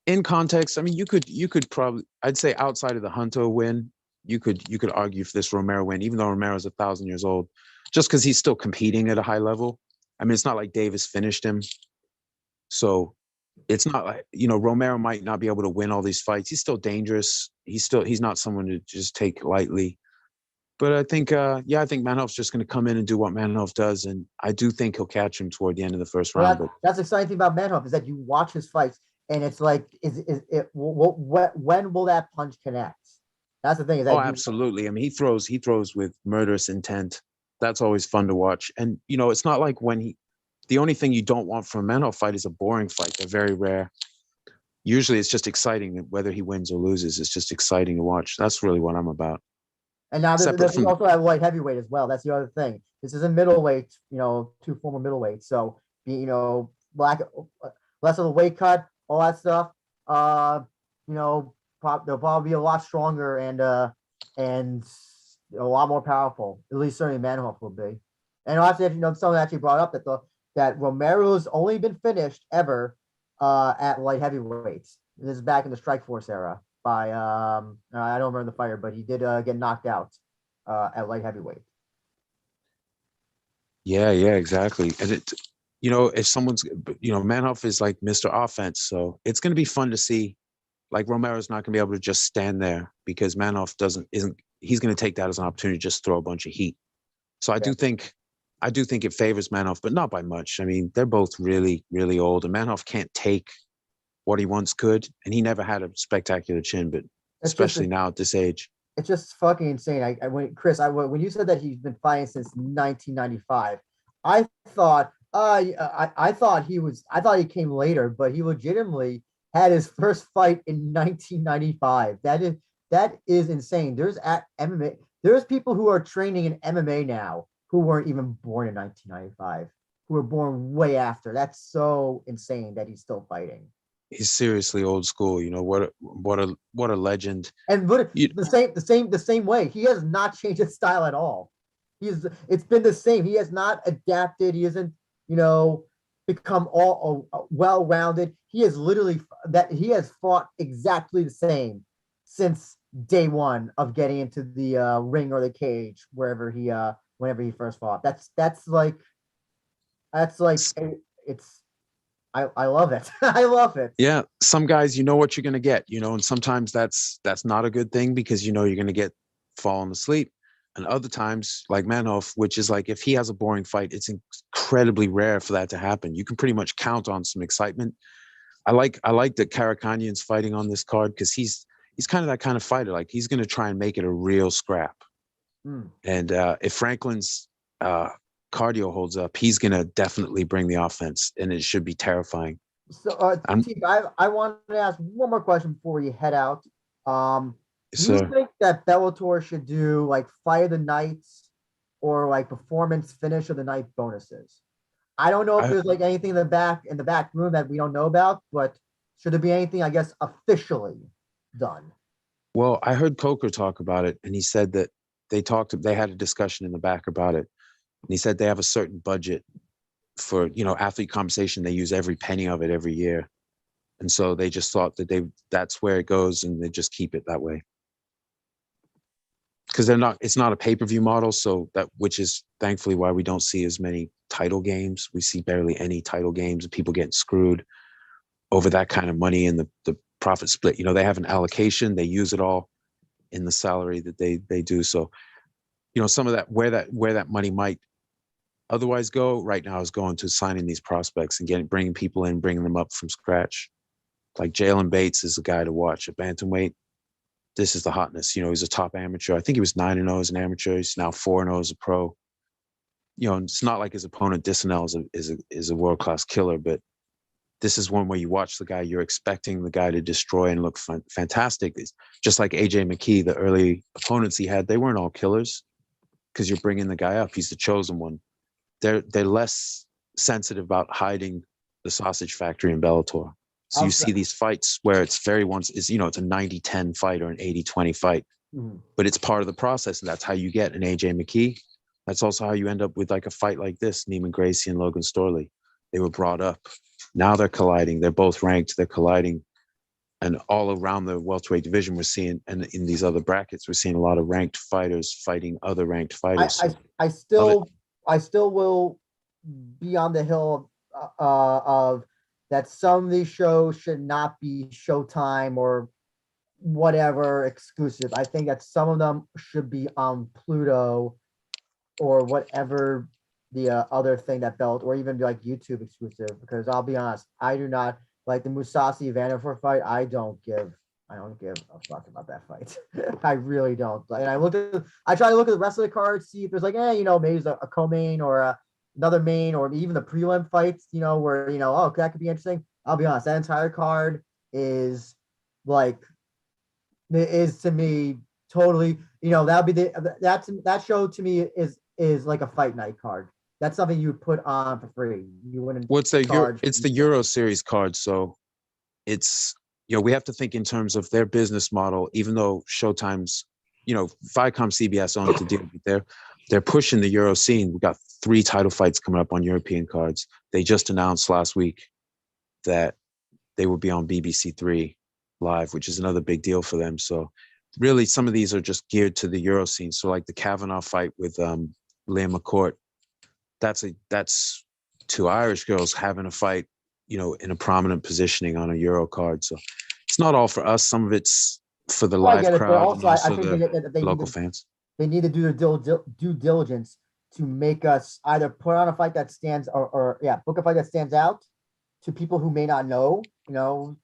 in context, I mean, you could probably, I'd say outside of the Hunter win, you could argue for this Romero win, even though Romero's 1,000 years old, just because he's still competing at a high level. I mean, it's not like Davis finished him, so it's not like Romero might not be able to win all these fights. He's still dangerous. He's not someone to just take lightly. But I think, I think Manhoef's just going to come in and do what Manhoef does, and I do think he'll catch him toward the end of the first round. That's the exciting thing about Manhoef is that you watch his fights, and it's like, when will that punch connect? That's the thing. Is that absolutely. I mean, he throws with murderous intent. That's always fun to watch. And it's not like the only thing you don't want from a Manhoef fight is a boring fight. They're very rare. Usually, it's just exciting. Whether he wins or loses, it's just exciting to watch. That's really what I'm about. And now we also have light heavyweight as well. That's the other thing. This isn't middleweight, two former middleweights. So, less of the weight cut, all that stuff. They'll probably be a lot stronger and a lot more powerful. At least certainly Manhoef will be. And also, someone actually brought up that Romero's only been finished ever at light heavyweights. This is back in the Strikeforce era. By I don't remember the fighter, but he did get knocked out at light heavyweight. Yeah, exactly. And if someone's, Manhoef is like Mr. Offense, so it's going to be fun to see. Like Romero's not going to be able to just stand there because Manhoef he's going to take that as an opportunity to just throw a bunch of heat. So I do think it favors Manhoef, but not by much. I mean, they're both really, really old, and Manhoef can't take what he once could, and he never had a spectacular chin, but especially now at this age. It's just fucking insane. When you said that he's been fighting since 1995, I thought he came later, but he legitimately had his first fight in 1995. That is insane. There's MMA. There's people who are training in MMA now who weren't even born in 1995, who were born way after. That's so insane that he's still fighting. He's seriously old school. What a legend. And the same way. He has not changed his style at all. It's been the same. He has not adapted. He hasn't, become all well-rounded. He has fought exactly the same since day one of getting into the ring or the cage, whenever he first fought. That's like it's. I love it. I love it. Yeah. Some guys, what you're going to get, and sometimes that's not a good thing because, you're going to get falling asleep. And other times like Manhoef, which is like, if he has a boring fight, it's incredibly rare for that to happen. You can pretty much count on some excitement. I like that Karakanyan's fighting on this card because he's kind of that kind of fighter. Like he's going to try and make it a real scrap. And if Franklin's cardio holds up, he's going to definitely bring the offense, and it should be terrifying. So, Chief, I want to ask one more question before we head out. Do you think that Bellator should do like fight of the nights or like performance finish of the night bonuses? I don't know if there's like anything in the back room that we don't know about, but should there be anything, I guess, officially done? Well, I heard Coker talk about it, and he said that they had a discussion in the back about it. And he said they have a certain budget for, athlete compensation. They use every penny of it every year. And so they just thought that that's where it goes, and they just keep it that way. Because it's not a pay-per-view model, which is thankfully why we don't see as many title games. We see barely any title games, and people getting screwed over that kind of money and the profit split. They have an allocation, they use it all in the salary that they do. So, some of that where that money might otherwise go right now is going to signing these prospects and bringing people in, bringing them up from scratch. Like Jalen Bates is a guy to watch at bantamweight. This is the hotness. He's a top amateur. I think he was 9-0 as an amateur. He's now 4-0 as a pro. It's not like his opponent Disnell is a world-class killer, but this is one where you watch the guy, you're expecting the guy to destroy and look fantastic. It's just like AJ McKee, the early opponents he had, they weren't all killers because you're bringing the guy up. He's the chosen one. They're less sensitive about hiding the sausage factory in Bellator. So you see these fights where it's it's a 90-10 fight or an 80-20 fight, but it's part of the process, and that's how you get an AJ McKee. That's also how you end up with like a fight like this, Neiman Gracie and Logan Storley. They were brought up. Now they're colliding. They're both ranked. They're colliding. And all around the welterweight division, we're seeing, and in these other brackets, we're seeing a lot of ranked fighters fighting other ranked fighters. I still will be on the hill of that some of these shows should not be Showtime or whatever exclusive. I think that some of them should be on Pluto or whatever the other thing that or even like YouTube exclusive, because I'll be honest, I do not like the Mousasi Vanderford fight. I don't give a fuck about that fight. I really don't. And I try to look at the rest of the cards, see if there's like, maybe there's a co-main or another main, or even the prelim fights, where, that could be interesting. I'll be honest, that entire card is to me totally, that'll be that show to me is like a fight night card. That's something you would put on for free. You wouldn't. It's the Euro Series card, so it's we have to think in terms of their business model. Even though Showtime's, Viacom, CBS owns the deal, but they're pushing the Euro scene. We got 3 title fights coming up on European cards. They just announced last week that they will be on BBC 3 live, which is another big deal for them. So really, some of these are just geared to the Euro scene. So like the Kavanaugh fight with Liam McCourt, that's 2 Irish girls having a fight, in a prominent positioning on a Euro card. So it's not all for us. Some of it's for the live crowd, also, and also the local fans. They need to do their due diligence to make us either put on a fight that stands or book a fight that stands out to people who may not know, in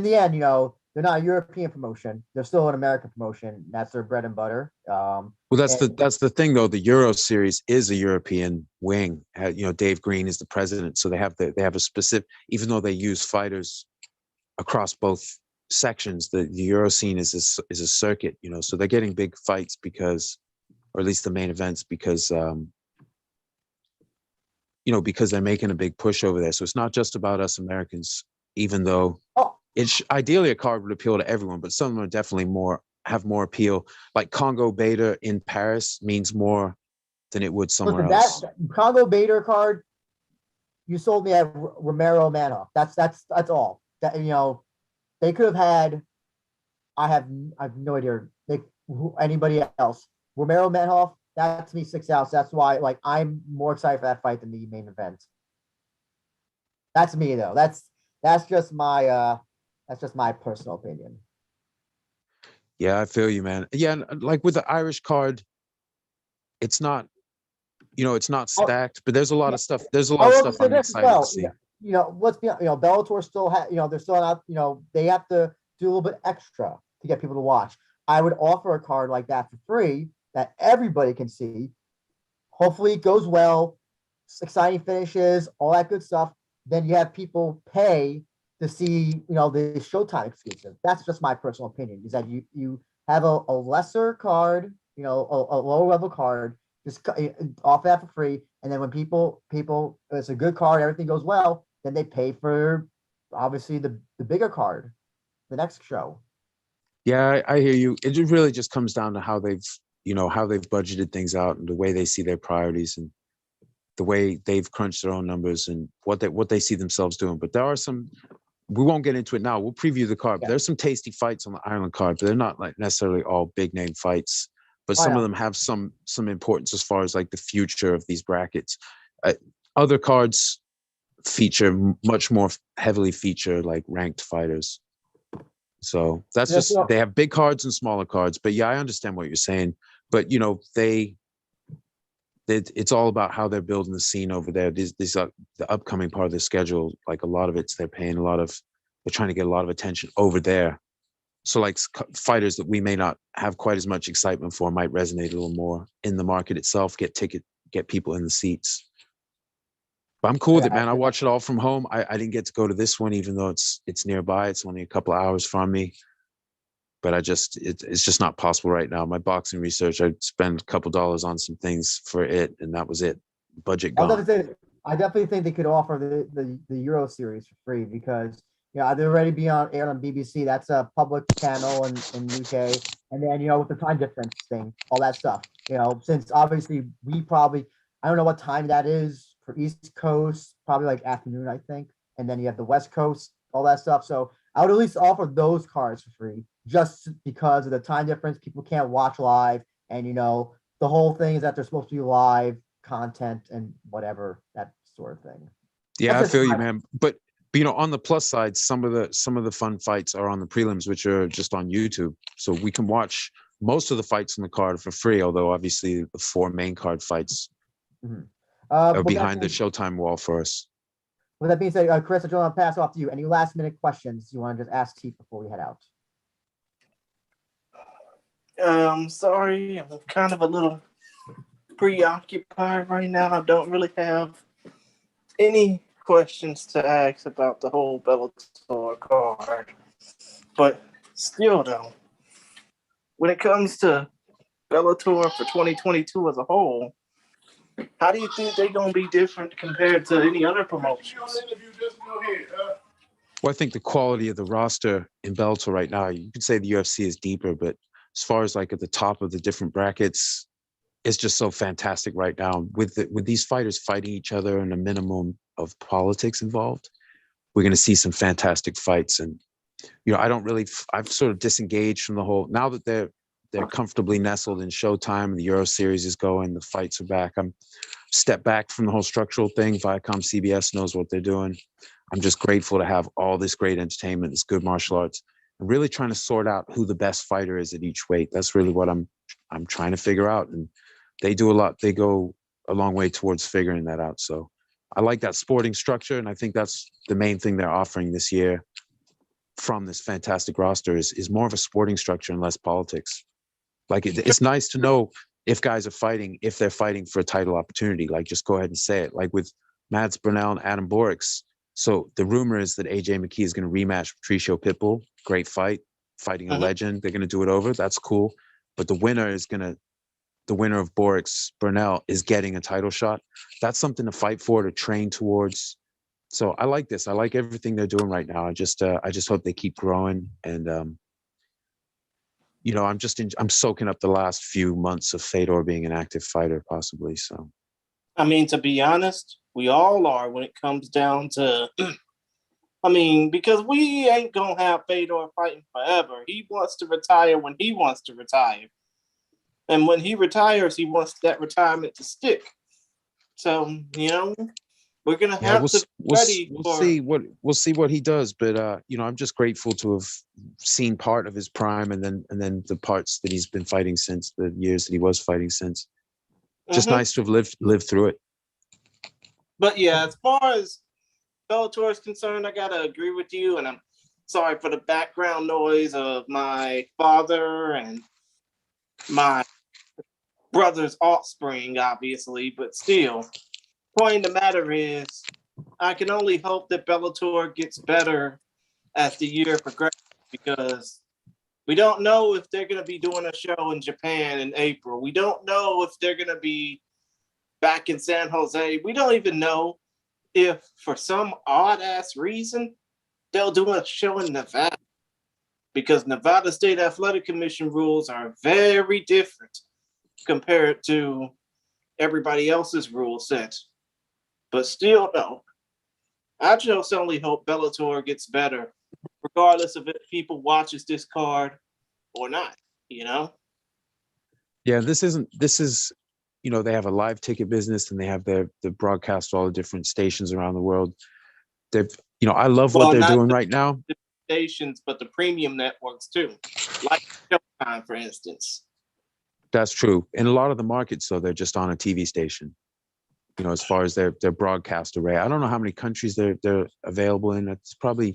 the end, they're not a European promotion. They're still an American promotion. That's their bread and butter. Well, that's the thing though. The Euro Series is a European wing. Dave Green is the president. So they have a specific, even though they use fighters across both sections, the Euro scene is a circuit, so they're getting big fights because, or at least the main events, because because they're making a big push over there. So it's not just about us Americans, even though ideally a card would appeal to everyone, but some of them are definitely have more appeal. Like Congo Bader in Paris means more than it would somewhere else. That Congo Bader card, you sold me at Romero Manhoff. That's all. That they could have had. I have no idea. Anybody else? Romero Manhoff. That to me 6 outs. That's why I'm more excited for that fight than the main event. That's me though. That's just my personal opinion. Yeah, I feel you, man. Yeah, and like with the Irish card, it's not, it's not stacked, but there's a lot of stuff. There's a lot of stuff I'm excited to see. Let's be, Bellator still they're still not, they have to do a little bit extra to get people to watch. I would offer a card like that for free that everybody can see, hopefully it goes well, exciting finishes, all that good stuff. Then you have people pay to see, the Showtime exclusive. That's just my personal opinion, is that you have a lesser card, a lower level card, just offer that for free. And then when people, it's a good card, everything goes well, then they pay for obviously the bigger card, the next show. Yeah, I hear you. It just really just comes down to how they've budgeted things out and the way they see their priorities and the way they've crunched their own numbers and what they see themselves doing. But there are some, we won't get into it now. We'll preview the card. But there's some tasty fights on the Ireland card, but they're not like necessarily all big name fights. But some of them have some importance as far as like the future of these brackets. Other cards feature much more heavily feature like ranked fighters. So that's just, they have big cards and smaller cards. But yeah, I understand what you're saying. But it's all about how they're building the scene over there. These are the upcoming part of the schedule. Like a lot of it's, they're trying to get a lot of attention over there. So like fighters that we may not have quite as much excitement for might resonate a little more in the market itself, get people in the seats. But I'm cool with it, man. I watch it all from home. I didn't get to go to this one, even though it's nearby. It's only a couple of hours from me. But it's just not possible right now. My boxing research, I'd spend a couple dollars on some things for it, and that was it. Budget gone. I definitely think they could offer the Euro series for free because they're already be aired on BBC. That's a public channel in UK. And then with the time difference thing, all that stuff. Since obviously I don't know what time that is for East Coast, probably like afternoon, I think. And then you have the West Coast, all that stuff. So I would at least offer those cards for free, just because of the time difference. People can't watch live, and the whole thing is that they're supposed to be live content and whatever, that sort of thing. Yeah, I feel you, man. But on the plus side, some of the fun fights are on the prelims, which are just on YouTube, so we can watch most of the fights on the card for free. Although obviously the 4 main card fights are behind the Showtime wall for us. With that being said, Chris, I just want to pass off to you. Any last minute questions you want to just ask Teep before we head out? Sorry, I'm kind of a little preoccupied right now. I don't really have any questions to ask about the whole Bellator card. But still, though, when it comes to Bellator for 2022 as a whole, how do you think they're going to be different compared to any other promotions? Well, I think the quality of the roster in Bellator right now, you could say the UFC is deeper, but as far as like at the top of the different brackets, it's just so fantastic right now. With these fighters fighting each other and a minimum of politics involved, we're going to see some fantastic fights. And, I've sort of disengaged from the whole, now that they're comfortably nestled in Showtime and the Euro series is going, the fights are back. I'm stepped back from the whole structural thing. Viacom CBS knows what they're doing. I'm just grateful to have all this great entertainment, this good martial arts. I'm really trying to sort out who the best fighter is at each weight. That's really what I'm trying to figure out. And they do a lot. They go a long way towards figuring that out. So I like that sporting structure. And I think that's the main thing they're offering this year from this fantastic roster is more of a sporting structure and less politics. Like it's nice to know if guys are fighting, if they're fighting for a title opportunity, like just go ahead and say it. Like with Mads Burnell and Adam Borix. So the rumor is that AJ McKee is going to rematch Patricio Pitbull. Great fight, fighting a legend. They're going to do it over. That's cool. But the winner of Borix Burnell is getting a title shot. That's something to fight for, to train towards. So I like this. I like everything they're doing right now. I just hope they keep growing. And I'm soaking up the last few months of Fedor being an active fighter, possibly. So, I mean, to be honest, we all are when it comes down to. Because we ain't gonna have Fedor fighting forever. He wants to retire when he wants to retire, and when he retires, he wants that retirement to stick. So we're gonna have to be ready. We'll see what he does. But I'm just grateful to have seen part of his prime, and then the parts that he's been fighting since, the years that he was fighting since. Just nice to have lived through it. But yeah, as far as Bellator is concerned, I gotta agree with you, and I'm sorry for the background noise of my father and my brother's offspring, obviously, but still, point of the matter is, I can only hope that Bellator gets better as the year progresses, because we don't know if they're going to be doing a show in Japan in April. We don't know if they're going to be back in San Jose. We don't even know if, for some odd-ass reason, they'll do a show in Nevada, because Nevada State Athletic Commission rules are very different compared to everybody else's rule set. But still, no. I just only hope Bellator gets better, regardless of if people watches this card or not, you know? Yeah, this is, you know, they have a live ticket business and they have their broadcast to all the different stations around the world. They've, you know, I love what they're doing right now. Stations, but the premium networks too, like Showtime, for instance. That's true. In a lot of the markets, though, they're just on a TV station. You know, as far as their broadcast array, I don't know how many countries they're available in. It's probably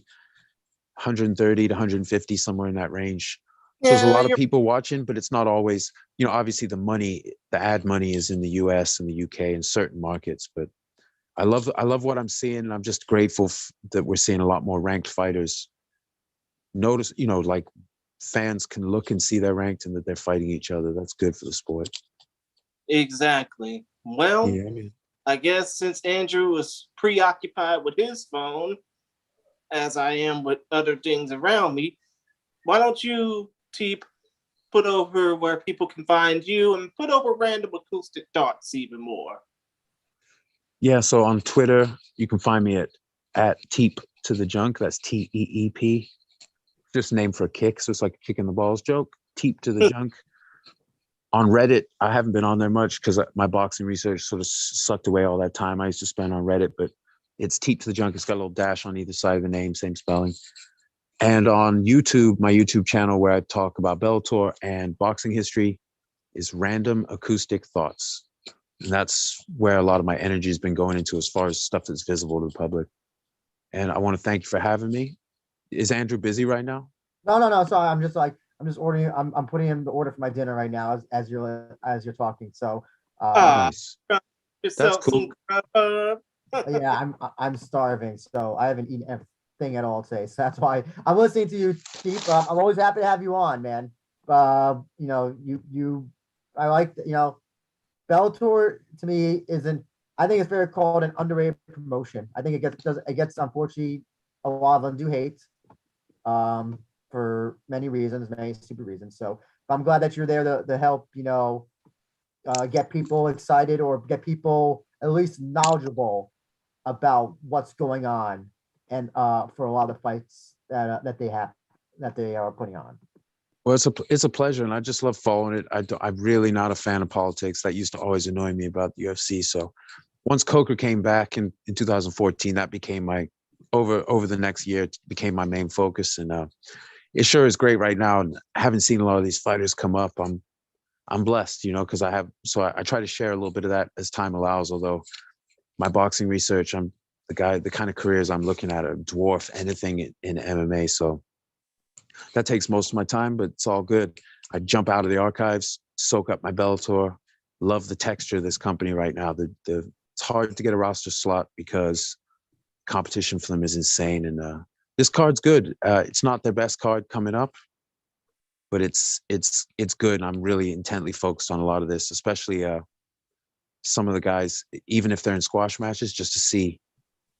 130 to 150, somewhere in that range. So there's a lot of people watching, but it's not always, you know, obviously the ad money is in the US and the UK in certain markets, but I love what I'm seeing. And I'm just grateful that we're seeing a lot more ranked fighters. Notice, you know, like fans can look and see they're ranked and that they're fighting each other. That's good for the sport. Exactly. Well, yeah. I guess since Andrew was preoccupied with his phone, as I am with other things around me, why don't you, Teep, put over where people can find you and put over random acoustic thoughts even more? Yeah, so on Twitter, you can find me at TeeptotheJunk. That's TEEP. Just a name for a kick, so it's like a kick in the balls joke. TeeptotheJunk. On Reddit, I haven't been on there much because my boxing research sort of sucked away all that time I used to spend on Reddit, but it's TeeptotheJunk. It's got a little dash on either side of the name, same spelling. And on YouTube, my YouTube channel where I talk about Bellator and boxing history is Random Acoustic Thoughts. And that's where a lot of my energy has been going into as far as stuff that's visible to the public. And I want to thank you for having me. Is Andrew busy right now? No. Sorry, I'm just ordering. I'm putting in the order for my dinner right now as you're talking. So, nice. That's cool. Yeah, I'm starving, so I haven't eaten anything at all today. So that's why I'm listening to you, Steve. I'm always happy to have you on, man. You know, I like, you know, Bellator to me isn't. I think it's very called an underrated promotion. I think it gets unfortunately a lot of undue hate. For many reasons, many stupid reasons. So I'm glad that you're there to help, you know, get people excited or get people at least knowledgeable about what's going on, and for a lot of fights that they are putting on. Well, it's a pleasure, and I just love following it. I'm really not a fan of politics. That used to always annoy me about the UFC. So once Coker came back in 2014, that became my over the next year, it became my main focus. And it sure is great right now. And I haven't seen a lot of these fighters come up. I'm blessed, you know, because I try to share a little bit of that as time allows. Although my boxing research, I'm the kind of careers I'm looking at are dwarf anything in MMA. So that takes most of my time, but it's all good. I jump out of the archives, soak up my Bellator. Love the texture of this company right now. It's hard to get a roster slot because competition for them is insane. And this card's good. It's not their best card coming up, but it's good. And I'm really intently focused on a lot of this, especially some of the guys, even if they're in squash matches, just to see.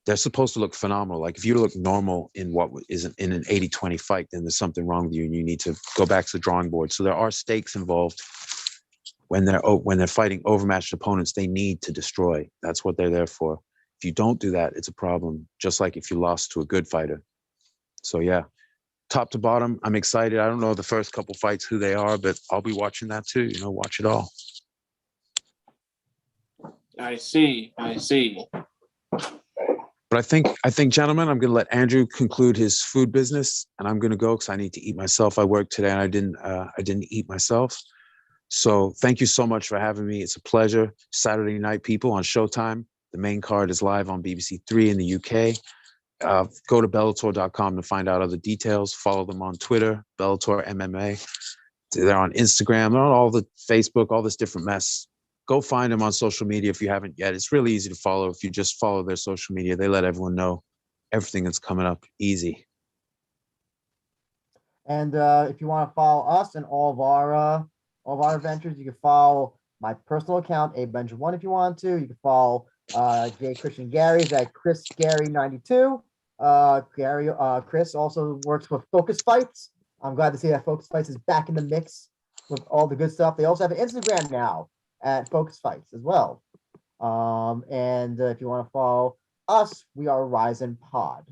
They're supposed to look phenomenal. Like if you look normal in what is in an 80-20 fight, then there's something wrong with you and you need to go back to the drawing board. So there are stakes involved when they're fighting overmatched opponents. They need to destroy. That's what they're there for. If you don't do that, it's a problem. Just like if you lost to a good fighter. So yeah, top to bottom, I'm excited. I don't know the first couple fights who they are, but I'll be watching that too. You know, watch it all. I see. But I think, gentlemen, I'm going to let Andrew conclude his food business, and I'm going to go because I need to eat myself. I worked today, and I didn't eat myself. So thank you so much for having me. It's a pleasure. Saturday night, people, on Showtime. The main card is live on BBC Three in the UK. Go to Bellator.com to find out other details. Follow them on Twitter, Bellator MMA. They're on Instagram, they're on all the Facebook, all this different mess. Go find them on social media if you haven't yet. It's really easy to follow. If you just follow their social media, they let everyone know everything that's coming up. Easy. And if you want to follow us and all of our adventures, you can follow my personal account, ABenja1, if you want to. You can follow Jay Christian Gary's at Chris Gary 92. Chris also works with Focus Fights. I'm glad to see that Focus Fights is back in the mix with all the good stuff. They also have an Instagram now at Focus Fights as well. And if you want to follow us, we are Ryzen Pod.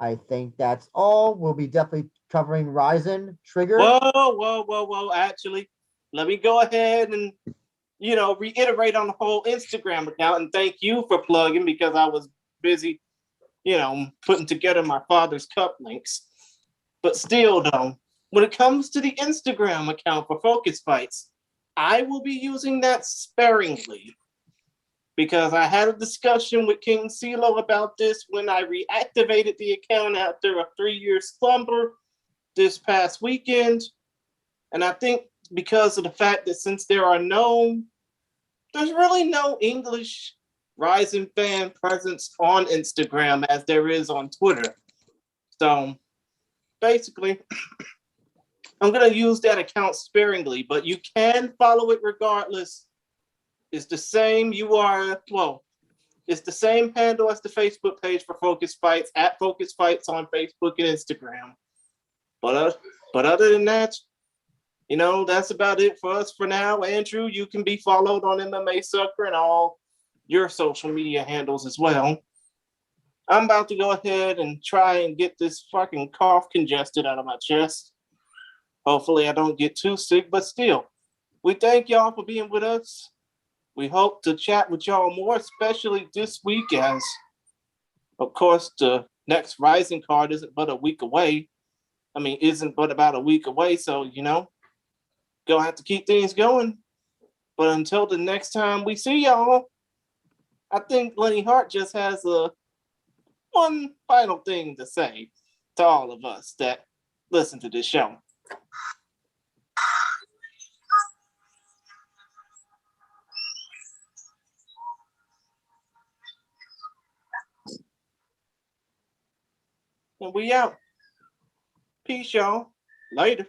I think that's all. We'll be definitely covering Ryzen Trigger. Whoa. Actually, let me go ahead and, reiterate on the whole Instagram account, and thank you for plugging, because I was busy, putting together my father's cup links. But still, though, when it comes to the Instagram account for Focus Fights, I will be using that sparingly, because I had a discussion with King CeeLo about this when I reactivated the account after a 3-year slumber this past weekend. And I think because of the fact that since there's really no English Ryzen fan presence on Instagram as there is on Twitter. So basically, I'm going to use that account sparingly, but you can follow it regardless. It's the same it's the same handle as the Facebook page for Focus Fights, at Focus Fights on Facebook and Instagram. But other than that, that's about it for us for now. Andrew, you can be followed on MMA Sucker and all your social media handles as well. I'm about to go ahead and try and get this fucking cough congested out of my chest. Hopefully I don't get too sick, but still, we thank y'all for being with us. We hope to chat with y'all more, especially this week, as, of course, the next Rising card isn't but about a week away. So, gonna have to keep things going. But until the next time we see y'all, I think Lenny Hart just has one final thing to say to all of us that listen to this show. And we out. Peace, y'all. Later.